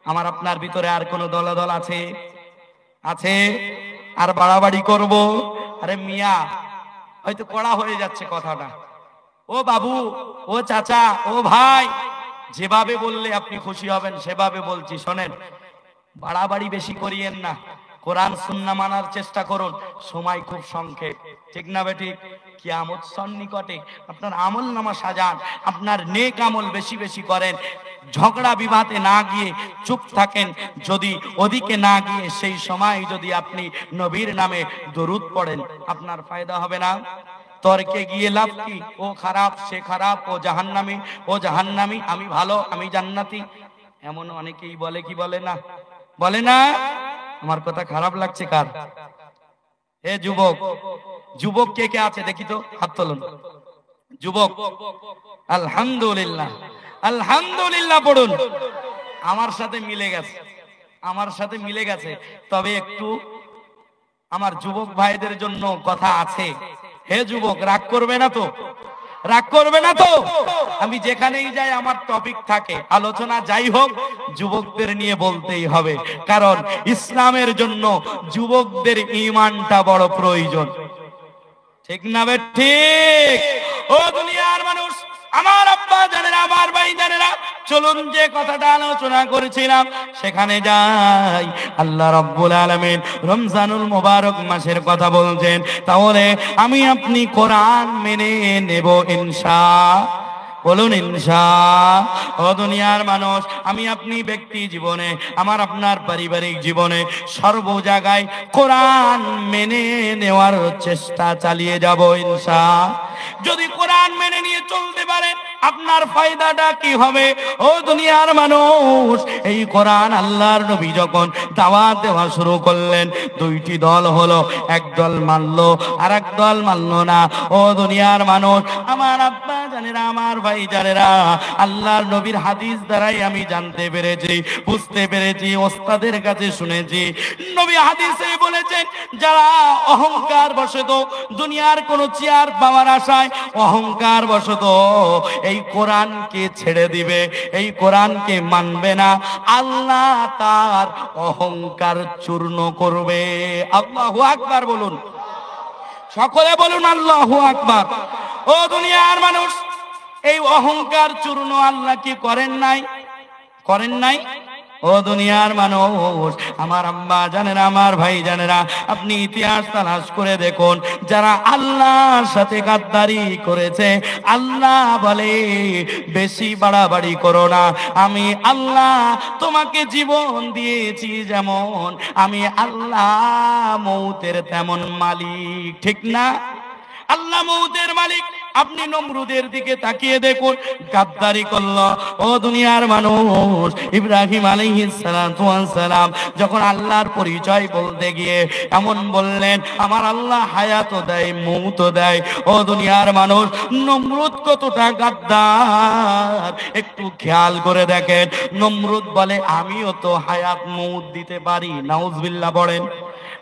আমার আপনার ভিতরে আর কোন দলাদল আছে? আছে? আর বাড়াবাড়ি করব? আরে মিয়া, হয়তো কড়া হয়ে যাচ্ছে কথাটা। ও বাবু, ও চাচা, ও ভাই, যেভাবে বললে আপনি খুশি হবেন সেভাবে বলছি, শোনেন। বাড়াবাড়ি বেশি করিয়েন না, কোরআন সুন্নাহ মানার চেষ্টা করুন। সময় খুব সংক্ষেপ, ঠিক না বেঠিক? কিয়ামত সন্নিকটে, আপনার আমল নামা সাজান, আপনার নেক আমল বেশি বেশি করেন, ঝগড়া বিবাদে না গিয়ে চুপ থাকেন। যদি ওদিকে না গিয়ে সেই সময় যদি আপনি নবীর নামে দরুদ পড়েন, আপনার ফায়দা হবে না? তর্কে গিয়ে লাভ কি? ও খারাপ, সে খারাপ, ও জাহান্নামী, ও জাহান্নামী, আমি ভালো, আমি জান্নাতি, এমন অনেকেই বলে, কি বলে না? বলে না? আমার কথা খারাপ লাগছে কার? হে যুবক, যুবক কে কে আছে দেখি তো, হাত তুলুন। যুবক আলহামদুলিল্লাহ, আলহামদুলিল্লাহ পড়ুন। আমার সাথে মিলে গেছে, আমার সাথে মিলে গেছে। তবে একটু আমার যুবক ভাইদের জন্য কথা আছে। হে যুবক, রাগ করবে না তো? রাগ করবে না তো? আমি যেখানেই যাই আমার টপিক থাকে, আলোচনা যাই হোক যুবকদের নিয়ে বলতেই হবে, কারণ ইসলামের জন্য যুবকদের ঈমানটা বড় প্রয়োজন। ঠিক না বে ঠিক? ও দুনিয়ার মানুষ, আমার আব্বা জানেরা, আমার ভাই জানেরা, চলুন যে কথাটা আলোচনা করেছিলাম সেখানে যাই। আল্লাহ রাব্বুল আলামিন রমজানুল মুবারক মাসের কথা বলছেন, তাহলে আমি আপনি কোরআন মেনে নেব ইনশাআল্লাহ। বলুন ইনশাআল্লাহ। ও দুনিয়ার মানুষ, আমি আপনি ব্যক্তি জীবনে, আমার আপনার পারিবারিক জীবনে, সর্ব জায়গায় কোরআন মেনে নেওয়ার চেষ্টা চালিয়ে যাব ইনশাআল্লাহ। যদি কোরআন মেনে নিয়ে চলতে পারেন, আপনার ফায়দাটা কি হবে? ও দুনিয়ার মানুষ, এই কোরআন আল্লাহর নবী যখন দাওয়াত দেওয়া শুরু করলেন, দুইটি দল হলো, এক দল মানলো আর এক দল মানলো না। ও দুনিয়ার মানুষ, আমার আব্বা জানেরা, আমার ভাই জানেরা, আল্লাহর নবীর হাদিস দ্বারাই আমি জানতে পেরেছি, বুঝতে পেরেছি, ওস্তাদের কাছে শুনেছি। নবী হাদিসে বলেছেন, যারা অহংকার বশত দুনিয়ার কোন চেয়ার পাওয়ার আশায় অহংকার বশত এই কোরআনকে ছেড়ে দিবে, এই কোরআনকে মানবে না, আল্লাহ তার অহংকার চূর্ণ করবে। আল্লাহু আকবার বলুন, সকলে বলুন আল্লাহু আকবার। ও দুনিয়ার মানুষ, এই অহংকার চূর্ণ আল্লাহ কি করেন নাই? করেন নাই? ও দুনিয়ার মানুষ, আমার আম্মা জানেরা, আমার ভাই জানেরা, আপনি ইতিহাস তালাশ করে দেখুন, যারা আল্লাহর সাথে গাদ্দারি করেছে, আল্লাহ বলে বেশি বাড়াবাড়ি করো না, আমি আল্লাহ তোমাকে জীবন দিয়েছি যেমন, আমি আল্লাহ মৌতের তেমন মালিক। ঠিক না? আল্লাহ মৌতের মালিক। আপনি নমরুদের দিকে তাকিয়ে দেখুন, গাদ্দারি করলো। ও দুনিয়ার মানুষ, ইব্রাহিম আলাইহিস সালাম যখন আল্লাহর পরিচয় বলতে গিয়ে এমন বললেন, আমার আল্লাহ হায়াতও দেয়, মৌতও দেয়। ও দুনিয়ার মানুষ, নমরুদ কতটা গাদ্দার একটু খেয়াল করে দেখেন। নমরুদ বলে, আমিও তো হায়াত মৌত দিতে পারি। নাউজুবিল্লাহ বলেন,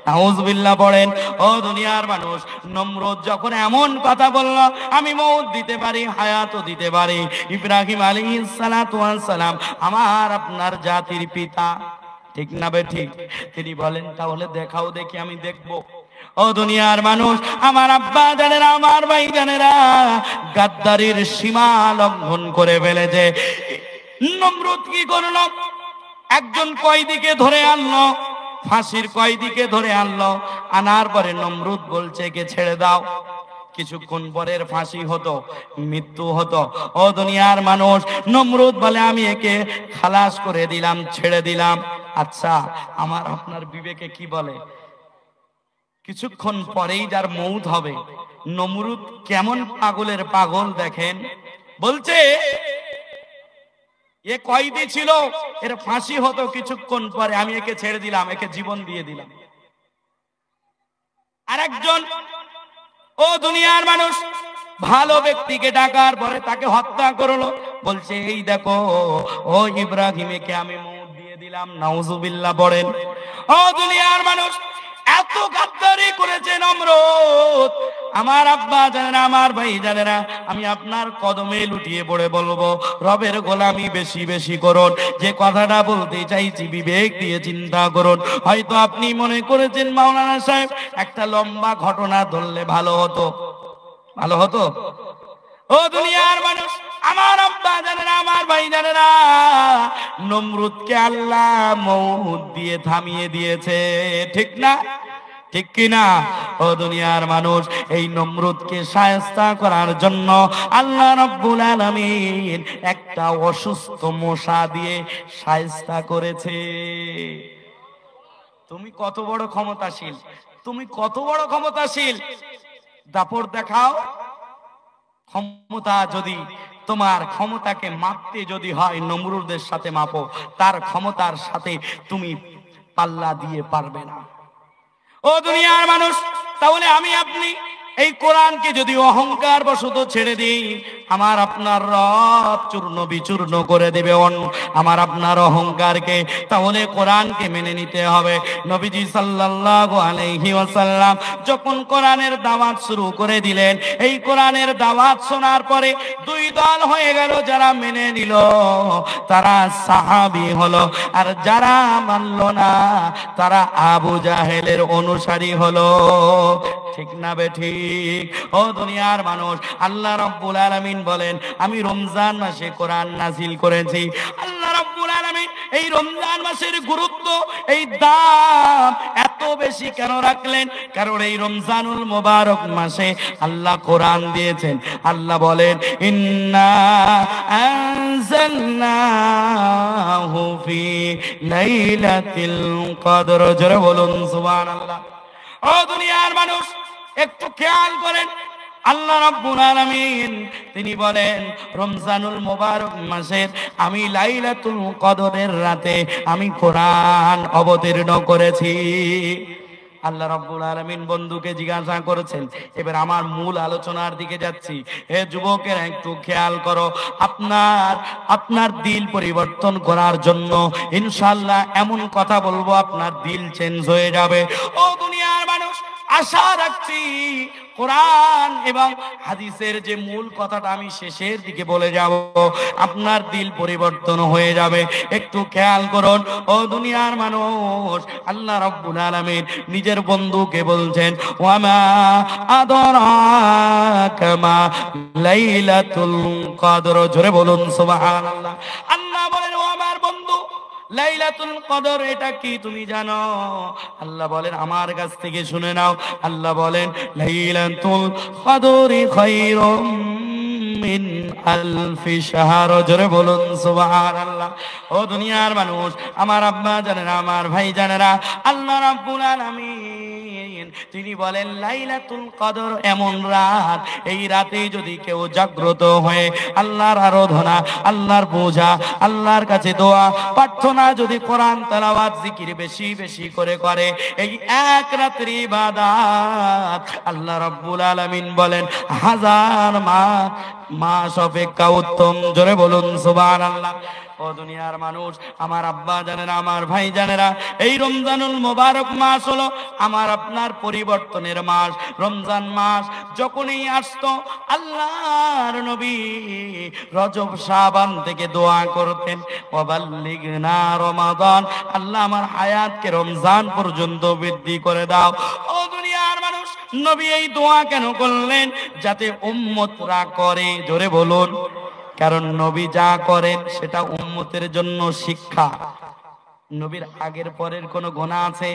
নাউজুবিল্লাহ পড়েন। ও দুনিয়ার মানুষ, নমরুদ যখন এমন কথা বলল, আমি মৌত দিতে পারি, হায়াতও দিতে পারি, ইব্রাহিম আলাইহিস সালাম আমার আপনার জাতির পিতা, ঠিক না বে ঠিক? তিনি বলেন, তাহলে দেখাও দেখি, আমি দেখব। ও দুনিয়ার মানুষ, আমার আব্বা জানেরা, আমার ভাই জানেরা, গাদ্দারির সীমা লঙ্ঘন করে ফেলেছে। নমরুদ কি করলো? একজন কয়েদিকে ধরে আনলো, ফাঁসির কয়েদিকে ধরে আনলো। আনার পরে নমরুদ বলছে, কে ছেড়ে দাও। কিছুক্ষণ পরের ফাঁসি হতো, মৃত্যু হতো। ও দুনিয়ার মানুষ, নমরুদ বলে, আমি একে খালাস করে দিলাম, ছেড়ে দিলাম। আচ্ছা, আমার আপনার বিবেকে কি বলে? কিছুক্ষণ পরেই যার মৌত হবে। নমরুদ কেমন পাগলের পাগল দেখেন, বলছে এ কয়েদি ছিল, এর ফাঁসি হতো কিছুক্ষণ পরে, আমি একে ছেড়ে দিলাম, একে জীবন দিয়ে দিলাম। আরেকজন, ও দুনিয়ার মানুষ, ভালো ব্যক্তিকে ডাকার পরে তাকে হত্যা করলো, বলছে, এই দেখো, ও ইব্রাহিমকে আমি মৌত দিয়ে দিলাম। নাউজুবিল্লাহ বলেন। ও দুনিয়ার মানুষ, এত গাদ্দারি করেছে নমরুদ। আমার আব্বা জানেনা, আমার ভাই জানেনা, আমি আপনার কদমে লুটিয়ে পড়ে বলবো, রবের গোলামি বেশি বেশি করুন। যে কথাটা বলতে চাইছি, বিবেক দিয়ে চিন্তা করুন। হয়তো আপনি মনে করেছেন, মাওলানা সাহেব একটা লম্বা ঘটনা ধরলে ভালো হতো, ভালো হতো। ও দুনিয়ার মানুষ, আমার আব্বা জানেনা, আমার ভাই জানেনা, নমরুদকে আল্লাহ মৌত দিয়ে থামিয়ে দিয়েছে, ঠিক না? ঠিক কিনা? ও দুনিয়ার মানুষ, এই নমরুদকে শায়েস্তা করার জন্য আল্লাহ রাব্বুল আলামিন একটা অসুস্থ মশা দিয়ে শায়েস্তা করেছে। তুমি কত বড় ক্ষমতাশীল, তুমি কত বড় ক্ষমতাশীল, দাপট দেখাও। ক্ষমতা যদি, তোমার ক্ষমতাকে মাপতে যদি হয় নমরুদের সাথে মাপো, তার ক্ষমতার সাথে তুমি পাল্লা দিয়ে পারবে না। ও দুনিয়ার মানুষ, তাহলে আমি আপনি এই কোরআনকে যদি অহংকার বশত ছেড়ে দিই, আমার আপনার রব চূর্ণ বিচূর্ণ করে দেবে আমার আপনার অহংকারকে। তাহলে কোরআনকে মেনে নিতে হবে। নবীজি সাল্লাল্লাহু আলাইহি ওয়াসাল্লাম যখন কোরআনের দাওয়াত শুরু করে দিলেন, এই কোরআনের দাওয়াত শোনার পরে দুই দল হয়ে গেল। যারা মেনে নিল তারা সাহাবী হলো, আর যারা মানল না তারা আবু জাহেলের অনুসারী হলো। ঠিক না বেঠিক? ও দুনিয়ার মানুষ, আল্লাহ রাব্বুল আলামিন বলেন, আমি রমজান মাসে কোরআন নাযিল করেছি। আল্লাহ রাব্বুল আলামিন এই রমজান মাসের গুরুত্ব, এই দাম এত বেশি কেন রাখলেন? কারণ এই রমজানুল মুবারক মাসে আল্লাহ কোরআন দিয়েছেন। আল্লাহ বলেন, ইন্না আনজালনাহু ফি লাইলাতিল কদর। জোরে বলুন সুবহানাল্লাহ। ও দুনিয়ার মানুষ, একটু খেয়াল করেন, আল্লাহ রাব্বুল আলামিন তিনি বলেন রমজানুল মুবারক মাসের আমি লাইলাতুল কদরের রাতে আমি কোরআন অবতীর্ণ করেছি। আল্লাহ রাব্বুল আলামিন বন্ধুকে জিজ্ঞাসা করেছেন। এবার আমার মূল আলোচনার দিকে যাচ্ছি। হে যুবকেরা, একটু খেয়াল করো, আপনার দিল পরিবর্তন করার জন্য ইনশাআল্লাহ এমন কথা বলবো আপনার দিল চেঞ্জ হয়ে যাবে। ও দুনিয়ার মানুষ, আশা রাখছি কোরআন এবং হাদিসের যে মূল কথাটা আমি শেষের দিকে বলে যাব, আপনার দিল পরিবর্তন হয়ে যাবে। একটু খেয়াল করুন ও দুনিয়ার মানুষ, আল্লাহ রাব্বুল আলামিন নিজের বন্ধুকে বলছেন, ওয়ামা আদরাকা মা লাইলাতুল কদর। জোরে বলুন সুবহানাল্লাহ। আল্লাহ বলেন, ও আমার বন্ধু, লাইলাতুল কদর এটা কি তুমি জানো? আল্লাহ বলেন, আমার কাছ থেকে শুনে নাও। আল্লাহ বলেন, লাইলাতুল কদরি খায়রুম মিন আলফি শাহর। জোরে বলুন সুবহানাল্লাহ। ও দুনিয়ার মানুষ, আমার আব্বা জানেরা, আমার ভাই জানেরা, আল্লাহ রাব্বুল আলামিন তিনি বলেন লাইলাতুল কদর এমন রাত, এই রাতে যদি কেউ জাগ্রত হয়ে আল্লাহর আরাধনা, আল্লাহর পূজা, আল্লাহর কাছে দোয়া প্রার্থনা, যদি কোরআন তেলাওয়াত জিকির বেশি বেশি করে করে, এই এক রাতের ইবাদত আল্লাহ রাব্বুল আলামিন বলেন হাজার মাস অপেক্ষা উত্তম। জোরে বলুন সুবহানাল্লাহ। ও দুনিয়ার মানুষ, আমার আব্বা জানেরা, আমার ভাই জানেরা, এই রমজানুল মুবারক মাস হলো আমার আপনার পরিবর্তনের মাস। রমজান মাস যখনই আসতো, আল্লাহর নবী রজব শাবান থেকে দোয়া করতেন, ওয়াবাল্লিগনা রমাদান, আল্লাহ আমার হায়াতকে রমজান পর্যন্ত বৃদ্ধি করে দাও। ও দুনিয়ার মানুষ, নবী এই দোয়া কেন করলেন? যাতে উম্মতরা করে। জোরে বলুন। কারণ নবী যা করেন সেটা উম্মতের জন্য শিক্ষা। নবীর আগের পরের কোনো গুনাহ আছে?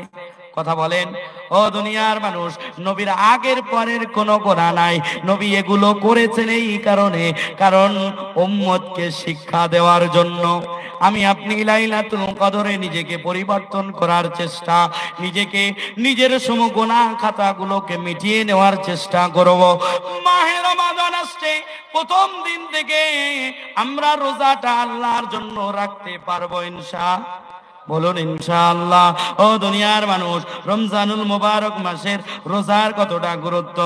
কথা বলেন। ও দুনিয়ার মানুষ, নবীর আগের পরের কোনো গুনাহ নাই। নবী এগুলো করেছেন এই কারণে, কারণ উম্মতকে শিক্ষা দেওয়ার জন্য। আমি আপনি লাইলাতুল কদরে নিজেকে পরিবর্তন করার চেষ্টা, নিজেকে নিজের গুনাহ খাতাগুলোকে মিটিয়ে নেওয়ার চেষ্টা করব। মাহে রমাদান আসছে, প্রথম দিন থেকে আমরা রোজাটা আল্লাহর জন্য রাখতে পারবো ইনশাআল্লাহ। বলুন ইনশাআল্লাহ। ও দুনিয়ার মানুষ, রমজানুল মুবারক মাসের রোজার কতটা গুরুত্ব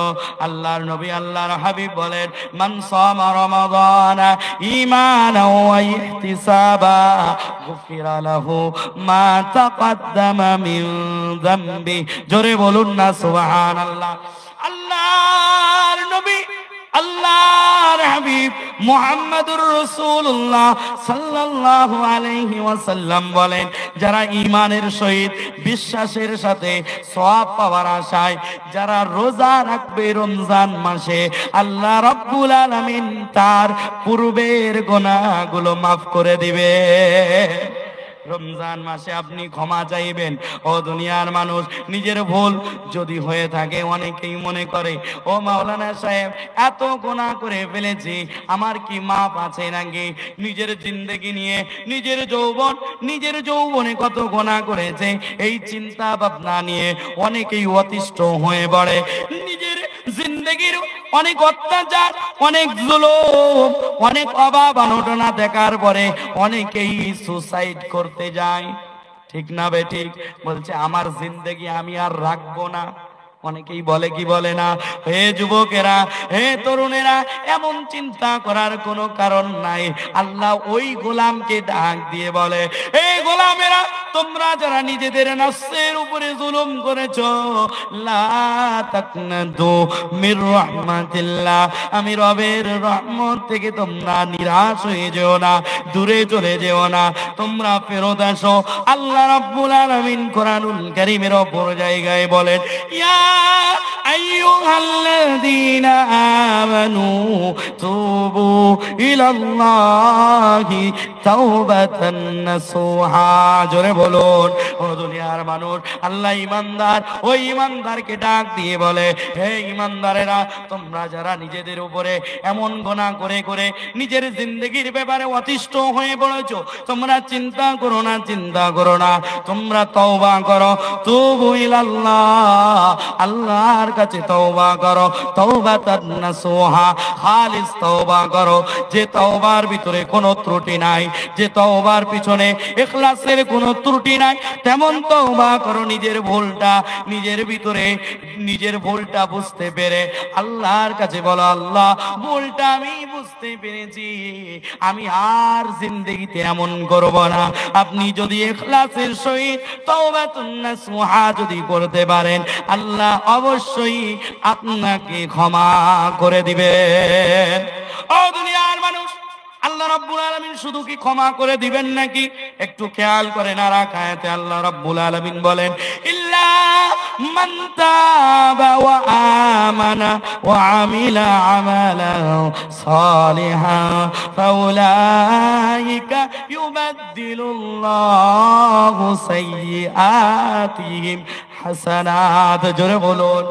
আল্লাহর নবী, আল্লাহর হাবিব বলেন, মান সামা রমাদানা ঈমানাও ওয়া ইহতিসাবা গুফিরা লাহু মা তাকদ্দামা মিন যামবি। জোরে বলুন না সুবহানাল্লাহ। আল্লাহর নবী, আল্লাহর হাবিব মুহাম্মদুর রাসূলুল্লাহ সাল্লাল্লাহু আলাইহি ওয়াসাল্লাম বলেন, যারা ঈমানের সহিত বিশ্বাসের সাথে সওয়াব পাওয়ার আশায় যারা রোজা রাখবে রমজান মাসে, আল্লাহ রাব্বুল আলামিন তার পূর্বের গুনাহগুলো maaf করে দিবে। রমজান মাসে আপনি ক্ষমা চাইবেন। ও দুনিয়ার মানুষ, নিজের ভুল যদি হয়ে থাকে, অনেকেই মনে করে, ও মাওলানা সাহেব এত গুনাহ করে ফেলেছি, আমার কি মাপ আছে নাকি? নিজের জিন্দেগি নিয়ে, নিজের যৌবনে কত গুনাহ করেছে, এই চিন্তা ভাবনা নিয়ে অনেকেই অতিষ্ঠ হয়ে পড়ে। নিজের জিন্দেগির অনেক অত্যাচার, অনেক জুলুম, অনেক অভাব অনটনা দেখার পরে অনেকেই সুসাইড করতে যায়। ঠিক না বেঠিক? বলছে আমার জিন্দেগি আমি আর রাখবো না। ও অনেকেই বলে কি বলে না, হে যুবকেরা, হে তরুণেরা, এমন চিন্তা করার কোনো কারণ নাই। আল্লাহ ওই গোলামকে ডাক দিয়ে বলে, এই গোলামেরা, তোমরা যারা নিজেদের নফসের উপরে জুলুম করেছো, লা তাকনাতু মির রাহমাতিল্লাহ, আমি রবের রহমত থেকে তোমরা নিরাশ হয়ে যেও না, দূরে চলে যেও না, তোমরা ফেরত আসো। আল্লাহ রাব্বুল আলামিন কোরআনুল কারীমের অপর জায়গায় বলেন, ইয়া আইয়ুহাল্লাযীনা আমানু তুবু ইলাল্লাহি তাওবাতান নাসুহা। জোরে বলুন, ও দুনিয়ার মানুষ, আল্লাহ ইমানদার, ওই ইমানদারকে ডাক দিয়ে বলে, হে ইমানদারেরা, তোমরা যারা নিজেদের উপরে এমন গুনাহ করে করে নিজের জিন্দগির ব্যাপারে অতিষ্ঠ হয়ে পড়েছো, তোমরা চিন্তা করো না, চিন্তা করো না, তোমরা তওবা করো। তুবু ইলাল্লাহ, আল্লাহর কাছে তওবা করো, তাওবাতান নাসুহা, খালিস তওবা করো, যে তওবার ভিতরে কোনো ত্রুটি নাই, যে তওবার পিছনে ইখলাসের কোনো ত্রুটি নাই, তেমন তওবা করো। নিজের ভুলটা, নিজের ভিতরে নিজের ভুলটা বুঝতে পেরে আল্লাহর কাছে বলো, আল্লাহ, ভুলটা আমি বুঝতে পেরেছি, আমি আর জিন্দেগিতে এমন করব না। আপনি যদি ইখলাসের সহিত তাওবাতুন নাসুহা যদি করতে পারেন, আল্লাহ অবশ্যই আপনাকে ক্ষমা করে দিবেন। ও দুনিয়ার মানুষ, আল্লাহ রাব্বুল আলামিন শুধু কি ক্ষমা করে দিবেন নাকি? একটু খেয়াল করেন, আর আয়াতে আল্লাহ রাব্বুল আলামিন বলেন, ইল্লা মান তাবা ওয়া আমানা ওয়া আমিলা আমালান সালিহান ফাউলাইকা ইউবাদদিলুল্লাহু সাইয়্যাতিহিম হাসানাত। জোরে বলুন,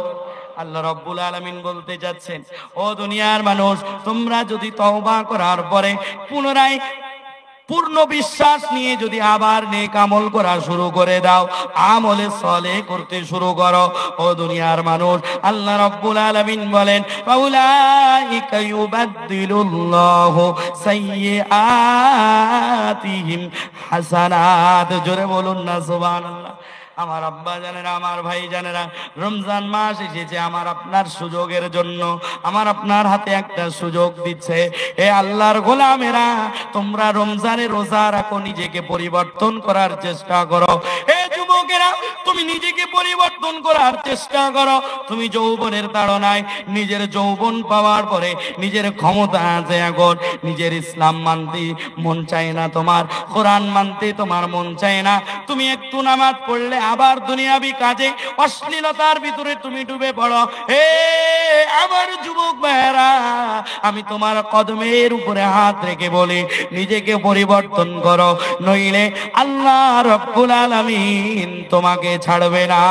আল্লাহ রাব্বুল আলামিন বলতে যাচ্ছেন, ও দুনিয়ার মানুষ, তোমরা যদি তওবা করার পরে পুনরায় পূর্ণ বিশ্বাস নিয়ে যদি আবার নেক আমল করা শুরু করে দাও, আমলে সালেহ করতে শুরু করো, ও দুনিয়ার মানুষ, আল্লাহ রাব্বুল আলামিন বলেন, ফাউলাইকা ইউবাদদিলুল্লাহু সাইয়্যাতিহিম হাসানাত। জোরে বলুন না সুবহানাল্লাহ। আমার আব্বা জানেরা, আমার ভাই জানেরা, রমজান মাস এসেছে আমার আপনার সুযোগের জন্য। আমার আপনার হাতে একটা সুযোগ দিচ্ছে, এ আল্লাহর গোলামেরা, তোমরা রমজানে রোজা রাখো, নিজেকে পরিবর্তন করার চেষ্টা করো। হে যুবকেরা, তুমি নিজেকে পরিবর্তন করার চেষ্টা করো। তুমি যৌবনের তাড়নায় নিজের যৌবন পাওয়ার পরে নিজের ক্ষমতা আছে, এখন নিজের ইসলাম মানতে মন চায় না, তোমার কোরআন মানতে তোমার মন চায় না, তুমি একটু নামাজ পড়লে আবার দুনিয়াবি কাজে অশ্লীলতার ভিতরে তুমি ডুবে পড়ো। হে আমার যুবক ভাইরা, আমি তোমার কদমের উপরে হাত রেখে বলি, নিজেকে পরিবর্তন করো, নইলে আল্লাহ রাব্বুল আলামিন তোমাকে ছাড়বে না।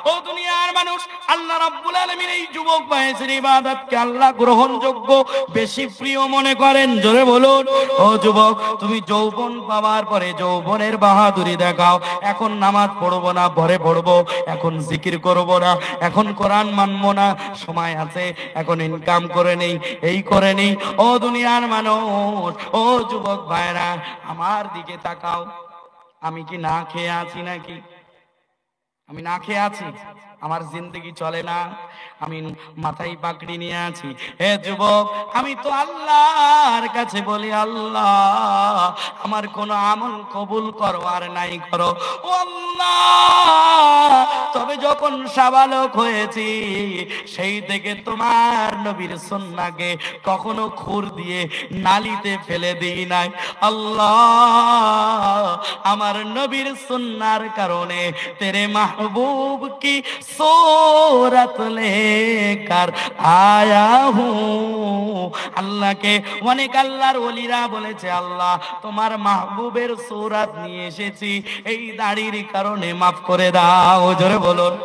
ও দুনিয়ার মানুষ, আল্লাহ রাব্বুল আলামিন এই যুবক ভাইয়ের ইবাদতকে আল্লাহ গ্রহণযোগ্য, বেশি প্রিয় মনে করেন। জোরে বলুন, ও যুবক, তুমি যৌবন পাওয়ার পরে যৌবনের বাহাদুরি দেখাও, এখন নামাজ পড়বো না, পরে পড়বো, এখন জিকির করবো না, এখন কোরআন মানবো না, সময় আছে, এখন ইনকাম করে নেই, এই করে নেই। ও দুনিয়ার মানুষ, ও যুবক ভাইরা, আমার দিকে তাকাও, আমি কি না খেয়ে আছি নাকি? আমি না খেয়ে আছি, আমার জিন্দগি চলে না, আমি মাথায় পাকড়ি নিয়ে আছি। হে যুবক, আমি তো আল্লাহর কাছে বলি, আল্লাহ আমার কোন আমল কবুল করো আর নাই করো, ও আল্লাহ। তবে যখন সাবালক হয়েছি, সেই থেকে তোমার নবীর সুন্নাহকে কখনো খুর দিয়ে নালিতে ফেলে দিই নাই। আল্লাহ, আমার নবীর সুন্নাহর কারণে তেরে মাহবুব কি सूरत लेकर आया हूँ। আল্লাহকে অনেক আল্লাহর ওলিরা বলেছে, আল্লাহ তোমার মাহবুবের সূরত নিয়ে এসেছি, এই দাড়ির কারণে মাফ করে দাও। জোরে বলুন।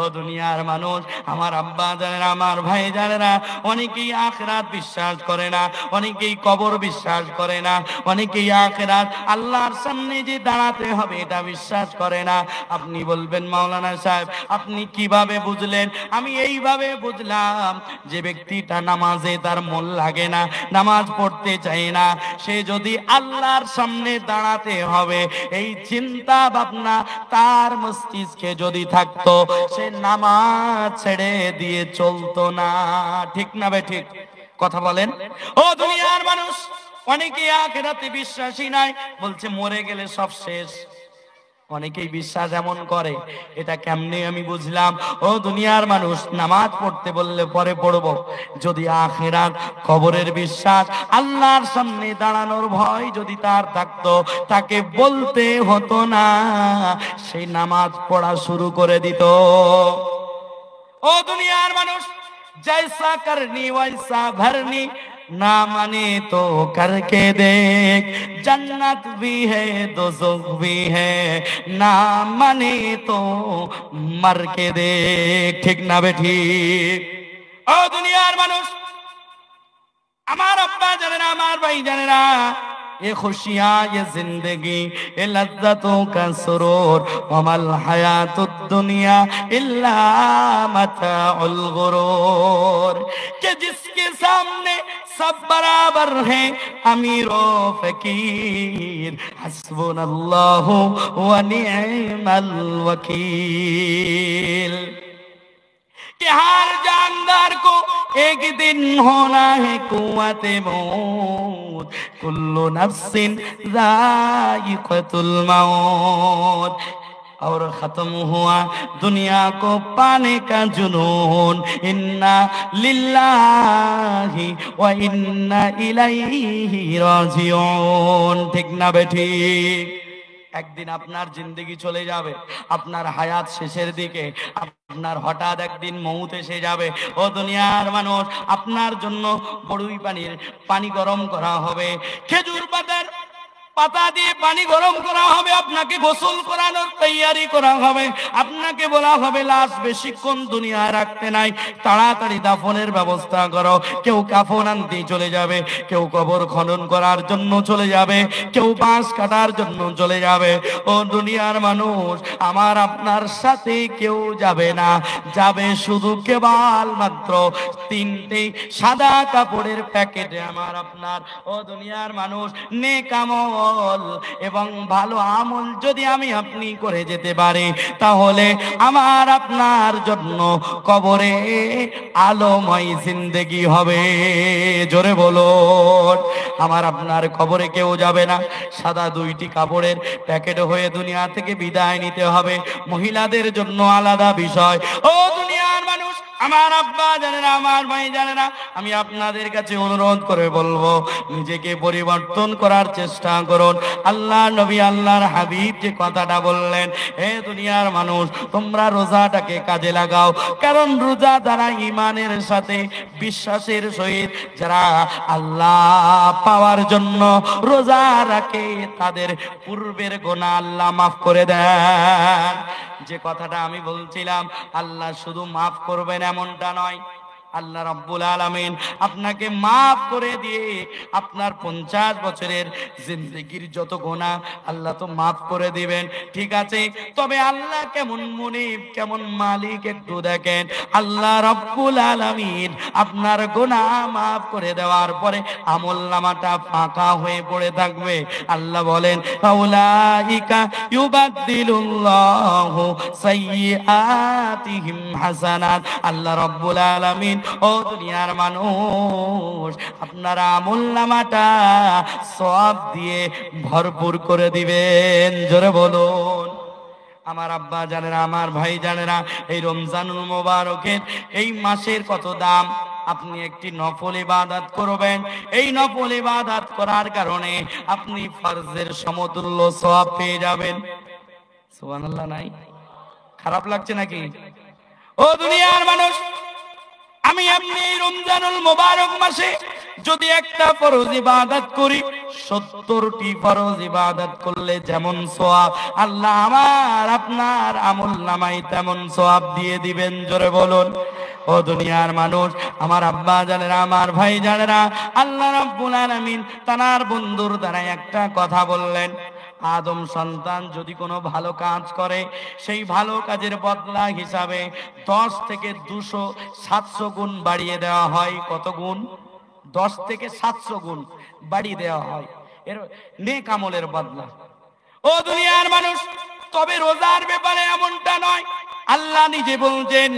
ও দুনিয়ার মানুষ, আমার আব্বা জানেরা, আমার ভাই জানেরা, অনেকেই আখিরাত বিশ্বাস করে না, অনেকেই কবর বিশ্বাস করে না, অনেকেই আখিরাত আল্লাহর সামনে যে দাঁড়াতে হবে এটা বিশ্বাস করে না। আপনি বলবেন, মাওলানা সাহেব আপনি কিভাবে বুঝলেন? আমি এইভাবে বুঝলাম, যে ব্যক্তিটা নামাজে তার মন লাগে না, নামাজ পড়তে চায় না, সে যদি আল্লাহর সামনে দাঁড়াতে হবে এই চিন্তা ভাবনা তার মস্তিষ্কে যদি থাকতো, সে সে নামাজ ছেড়ে দিয়ে চলতো না। ঠিক না বে ঠিক? কথা বলেন। ও দুনিয়ার মানুষ, অনেকে আখিরাতে বিশ্বাসী নাই, বলছে মরে গেলে সব শেষ। অনেকেই বিশ্বাস এমন করে, এটা কেমনে আমি বুঝলাম? ও দুনিয়ার মানুষ, নামাজ পড়তে বললে পরে পড়বো, যদি আখিরাত কবরের বিশ্বাস, আল্লাহর সামনে দাঁড়ানোর ভয় যদি তার থাকতো, তাকে বলতে হতো না, সেই নামাজ পড়া শুরু করে দিত। ও দুনিয়ার মানুষ, জৈসা করনি वैसा भरनी, ना माने तो करके देख, जन्नत भी है दोज़ख भी है, ना माने तो मर के देख। ठीक ना बेठीक? ও দুনিয়ার মানুষ, আমার আব্বা জানেনা, আমার ভাই জানেনা, ये खुशियाँ, ये जिंदगी, ये लज्जतों का सुरूर, वमल हयातुद दुनिया इल्ला मताउल गुरूर, कि जिसके सामने सब बराबर हैं, अमीर व फकीर, हस्बुनल्लाहु व निअमल वकील। कि हर जानदार को एक दिन होना है कुव्वते मौत, कुल्लु नफ्सिन जायक़तुल मौत। और खत्म हुआ दुनिया को पाने का जुनून, इन्ना लिल्लाहि व इन्ना इलैहि राजिऊन। ठीक ना बेठी? একদিন আপনার জিন্দেগি চলে যাবে, আপনার হায়াত শেষের দিকে, আপনার হঠাৎ একদিন মৌত এসে যাবে। ও দুনিয়ার মানুষ, আপনার জন্য বড়ুই পানি গরম করা হবে, খেজুর পাতা দিয়ে পানি গরম করা হবে, আপনাকে গোসল করানোর তৈয়ারি করা হবে, আপনাকে বলা হবে লাশ বেশিক্ষণ দুনিয়ায় রাখতে নাই, তাড়াতাড়ি দাফনের ব্যবস্থা করো। কেউ কাফন আনতে চলে যাবে, কেউ কবর খনন করার জন্য চলে যাবে, কেউ বাঁশ কাটার জন্য চলে যাবে। ও দুনিয়ার মানুষ, আমার আপনার সাথে কেউ যাবে না, যাবে শুধু কেবল মাত্র তিনটে সাদা কাপড়ের প্যাকেটে আমার আপনার। ও দুনিয়ার মানুষ, নেক আমল এবং ভালো আমল যদি আমি আপনি করে যেতে পারি, তাহলে আমার আপনার জন্য কবরে আলোময় জিন্দেগি হবে। জোরে বলুন। আমার আপনার কবরে কেউ যাবে না, সাদা দুইটি কাপড়ের প্যাকেট হয়ে দুনিয়া থেকে বিদায় নিতে হবে। মহিলাদের জন্য আলাদা বিষয়। ও দুনিয়ার মানুষ, আমার আব্বা জানে না, আমার ভাই জানে না, আমি আপনাদের কাছে অনুরোধ করে বলবো, নিজেকে পরিবর্তন করার চেষ্টা করুন। আল্লাহ নবী, আল্লাহর হাবিব যে কথাটা বললেন, হে দুনিয়ার মানুষ, তোমরা রোজাটাকে কাজে লাগাও, কারণ রোজা দ্বারা ঈমানের সাথে বিশ্বাসের সহিত যারা আল্লাহ পাওয়ার জন্য রোজা রাখে, তাদের পূর্বের গুনাহ আল্লাহ মাফ করে দেন। যে কথাটা আমি বলছিলাম, আল্লাহ শুধু মাফ করবেন এমনটা নয়, আল্লাহ রাব্বুল আলামিন আপনাকে মাফ করে দিয়ে আপনার 50 বছরের জিন্দেগির যত গুনাহ আল্লাহ তো মাফ করে দিবেন। ঠিক আছে, তবে আল্লাহ কেমন মুনিব, কেমন মালিক একটু দেখেন। আল্লাহ রাব্বুল আলামিন আপনার গুনাহ মাফ করে দেওয়ার পরে আমলনামাটা ফাঁকা হয়ে পড়ে থাকবে। আল্লাহ বলেন, ফাউলাইকা ইউবাদদিলুল্লাহু সাইয়্যাতিহিম হাসানাত। আল্লাহ রাব্বুল আলামিন, ও দুনিয়ার মানুষ, আপনার আমলনামাটা সওয়াব দিয়ে ভরপুর করে দিবেন। জোরে বলুন। আমার আব্বা জানেনা, আমার ভাই জানেনা, এই রমজানুল মোবারকের এই মাসের কত দাম। আপনি একটি নফল ইবাদত করবেন, এই নফল ইবাদত করার কারণে আপনি ফরজের সমতুল্য সওয়াব পেয়ে যাবেন। সুবহানাল্লাহ। নাই? খারাপ লাগছে নাকি? ও দুনিয়ার মানুষ, আমি আপনি রমজানুল মোবারক মাসে যদি একটা ফরজ ইবাদত করি, 70টি ফরজ ইবাদত করলে যেমন সওয়াব, আল্লাহ আমার আপনার আমলনামায় তেমন সওয়াব দিয়ে দিবেন। জোরে বলুন। ও দুনিয়ার মানুষ, আমার আব্বা জানেনা, আমার ভাই জানেনা, আল্লাহ রাব্বুল আলামিন তার বন্ধুর দ্বারা একটা কথা বললেন, আদম সন্তান যদি কোনো ভালো কাজ করে, সেই ভালো কাজের বদলা হিসাবে 10 থেকে 200 700 গুণ বাড়িয়ে দেওয়া হয়। কত গুণ? 10 থেকে 700 গুণ বাড়িয়ে দেওয়া হয় এর নেক আমলের বদলা। ও দুনিয়ার মানুষ, তবে রোজার ব্যাপারে এমনটা নয়। আল্লাহ নিজে বলছেন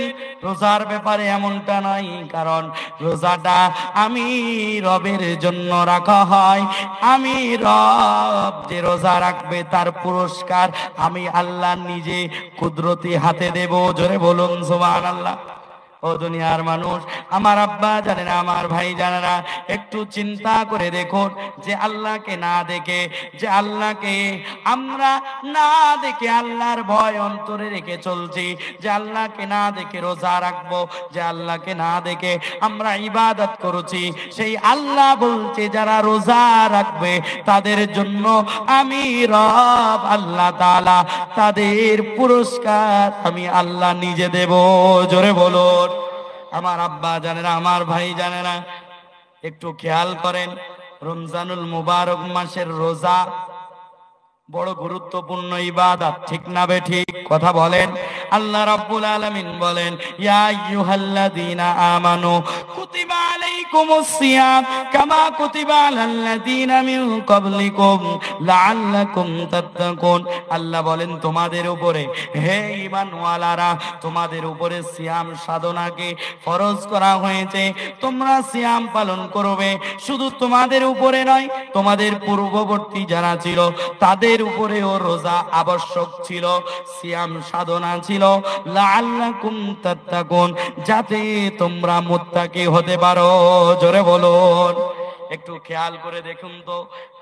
রোজার ব্যাপারে এমনটা নয়, কারণ রোজাটা আমি রবের জন্য রাখা হয়। আমি রব যে রোজা রাখবে তার পুরস্কার আমি আল্লাহ নিজে কুদরতি হাতে দেব। জোরে বলুন সুবহানাল্লাহ। ও দুনিয়ার মানুষ, আমার আব্বা জানেন, আমার ভাই জানেনা, একটু চিন্তা করে দেখুন যে আল্লাহকে না দেখে, যে আল্লাহকে আমরা না দেখে আল্লাহর ভয় অন্তরে রেখে চলছি, যে আল্লাহকে না দেখে রোজা রাখবো, যে আল্লাহকে না দেখে আমরা ইবাদত করছি, সেই আল্লাহ বলছে যারা রোজা রাখবে তাদের জন্য আমি রব আল্লাহ তাআলা তাদের পুরস্কার আমি আল্লাহ নিজে দেব। জোরে বলুন। আমার আব্বা জানে না, আমার ভাই জানে না, একটু খেয়াল করেন, রমজানুল মুবারক মাসের রোজা বড় গুরুত্বপূর্ণ ইবাদত, ঠিক না বেঠিক? কথা বলেন। আল্লাহ রাব্বুল আলামিন বলেন, ইয়া আইয়ুহাল্লাযীনা আমানু কুতিবা আলাইকুমুস সিয়াম কামা কুতিবা আলাল্লাযীনা মিন ক্বাবলিকুম লাআল্লাকুম তাত্তাকুন। আল্লাহ বলেন তোমাদের উপরে, হে ঈমানওয়ালারা, তোমাদের উপরে সিয়াম সাধনাকে ফরজ করা হয়েছে, তোমরা সিয়াম পালন করবে। শুধু তোমাদের উপরে নয়, তোমাদের পূর্ববর্তী যারা ছিল তাদের উপরেও রোজা আবশ্যক ছিল, সিয়াম সাধনা ছিল, লাআল্লাকুম তাত্তাকুন, যাতে তোমরা মুত্তাকি হতে পারো। জোরে বলুন। একটু খেয়াল করে দেখুন তো,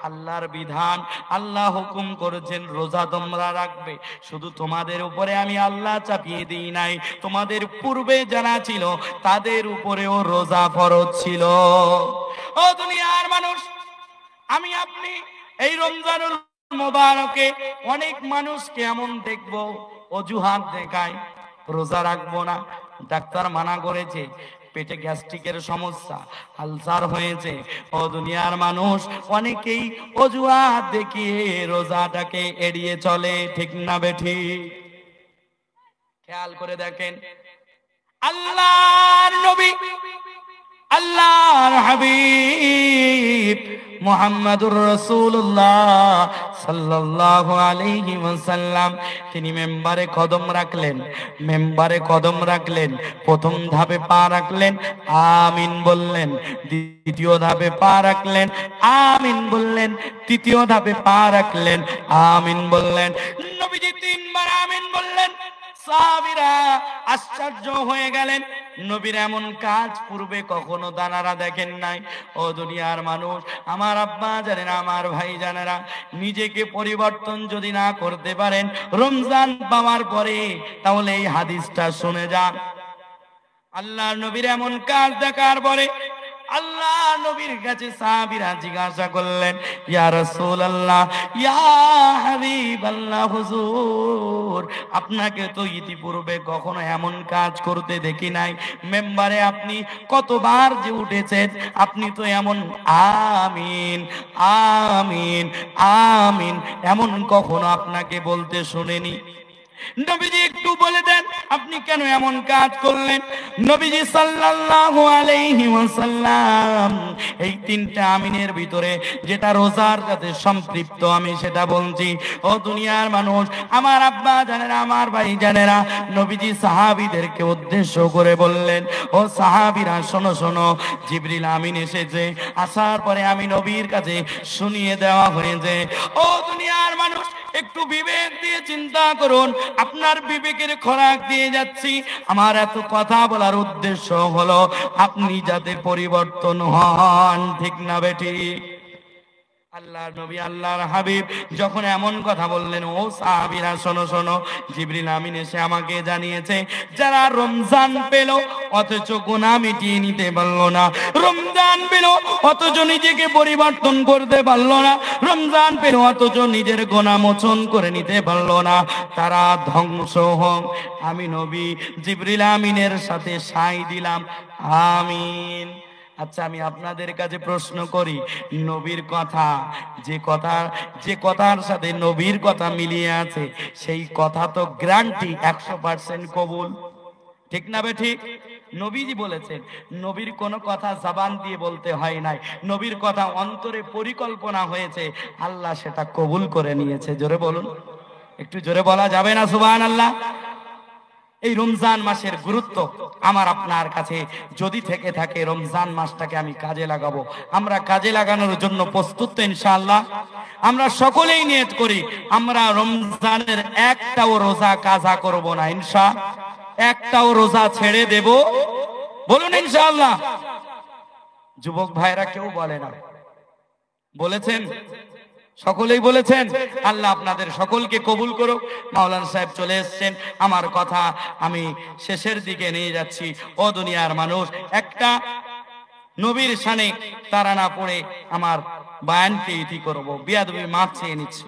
আল্লাহর বিধান, আল্লাহ হুকুম করেছেন রোজা তোমরা রাখবে, শুধু তোমাদের উপরে আমি আল্লাহ চাপিয়ে দিই নাই, তোমাদের পূর্বে যারা ছিল তাদের উপরেও রোজা ফরজ ছিল। ও দুনিয়ার মানুষ, আমি আপনি এই রমজানুল মোবারকে অনেক মানুষকে এমন দেখবো অজুহাত দেখায় রোজা রাখবো না, ডাক্তার মানা করেছে, পেটে গ্যাস্ট্রিকের সমস্যা, আলসার হয়েছে। ও দুনিয়ার মানুষ, অনেকেই অজুহাত দেখিয়ে রোজাটাকে এড়িয়ে চলে, ঠিক না বেঠিক? খেয়াল করে দেখেন, আল্লাহর নবী, আল্লাহর হাবিব মুহাম্মাদুর রাসূলুল্লাহ সাল্লাল্লাহু আলাইহি ওয়াসাল্লাম তিনি মেম্বারে কদম রাখলেন, মেম্বারে কদম রাখলেন, প্রথম ধাপে পা রাখলেন, আমিন বললেন, দ্বিতীয় ধাপে পা রাখলেন, আমিন বললেন, তৃতীয় ধাপে পা রাখলেন, আমিন বললেন। নবীজি তিনবার আমিন বললেন। সাহাবীরা আশ্চর্য হয়ে গেলেন, নবীর এমন কাজ পূর্বে কখনো দানারা দেখেন নাই। ও দুনিয়ার মানুষ, আমার আব্বা জানেন, আমার ভাই জানেরা, নিজেকে পরিবর্তন যদি না করতে পারেন রমজান পাওয়ার পরে, তাহলে এই হাদিসটা শুনে যান। আল্লাহর নবীর এমন কাজ দেখার পরে আল্লাহ নবীর কাছে সাহাবীরা জিজ্ঞাসা করলেন, ইয়া রাসূলুল্লাহ, ইয়া হাবিবাল্লাহ, হুজুর আপনাকে তো ইতিপূর্বে কখনো এমন কাজ করতে দেখি নাই, মেম্বারে আপনি কতবার যে উঠেছেন, আপনি তো এমন আমিন আমিন আমিন এমন কখনো আপনাকে বলতে শুনিনি। নবীজি একটু বলে দেন আপনি কেন এমন কাজ করলেন? নবীজি সাল্লাল্লাহু আলাইহি ওয়াসাল্লাম এই তিনটা আমিনের ভিতরে যেটা রোজার সাথে সম্পৃক্ত আমি সেটা বলছি। ও দুনিয়ার মানুষ, আমার আব্বা জানেরা, আমার ভাই জানেরা, নবীজি সাহাবীদেরকে উদ্দেশ্য করে বললেন, ও সাহাবীরা শোনো শোনো, জিবরিল আমিন এসেছে, আসার পরে আমি নবীর কাছে শুনিয়ে দেওয়া হয়েছে। ও দুনিয়ার মানুষ, একটু বিবেক দিয়ে চিন্তা করুন, আপনার বিবেকের খোরাক দিয়ে যাচ্ছি। আমার এত কথা বলার উদ্দেশ্য হলো আপনি যাতে পরিবর্তন হন, ঠিক না বেঠিক? আল্লাহর নবী, আল্লাহর হাবিব যখন এমন কথা বললেন, ও সাহাবীরা শোনো শোনো, জিবরিল আমিন এসে আমাকে জানিয়েছে যারা রমজান পেল অথচ গুনাহ মিটিয়ে নিতে পারলো না, রমজান পেল অথচ নিজেকে পরিবর্তন করতে পারলো না, রমজান পেল অথচ নিজের গুনাহ মোচন করে নিতে পারলো না, তারা ধ্বংস হোক। আমি নবী জিবরিল আমিনের সাথে সাই দিলাম, আমিন। আচ্ছা, আমি আপনাদের কাছে প্রশ্ন করি, নবীর কথা, যে কথার সাথে নবীর কথা মিলিয়ে আছে, সেই কথা তো গ্যারান্টি 100% কবুল, ঠিক না বেঠিক? নবীজি বলেছেন, নবীর কোনো কথা জবান দিয়ে বলতে হয় নাই, নবীর কথা অন্তরে পরিকল্পনা হয়েছে, আল্লাহ সেটা কবুল করে নিয়েছে। জোরে বলুন, একটু জোরে বলা যাবে না সুবহানাল্লাহ? এই রমজান মাসের গুরুত্ব আমার আপনার কাছে যদি থেকে থাকে, রমজান মাসটাকে আমি কাজে লাগাবো। আমরা কাজে লাগানোর জন্য প্রস্তুত তো ইনশাআল্লাহ? আমরা সকলেই নিয়ত করি আমরা রমজানের একটাও রোজা কাজা করব না, একটাও রোজা ছেড়ে দেব, বলুন ইনশাআল্লাহ। যুবক ভাইরা কেউ বলে না, বলেছেন? সকলেই বলেছেন। আল্লাহ আপনাদের সকলকে কবুল করুক। মাওলানা সাহেব চলে এসেছেন, আমার কথা আমি শেষের দিকে নিয়ে যাচ্ছি। ও দুনিয়ার মানুষ, একটা নবীর শানে তারানা পড়ে আমার বায়ানকে ইতি করব। বিয়াদবি মাফ চেয়ে নিচ্ছি।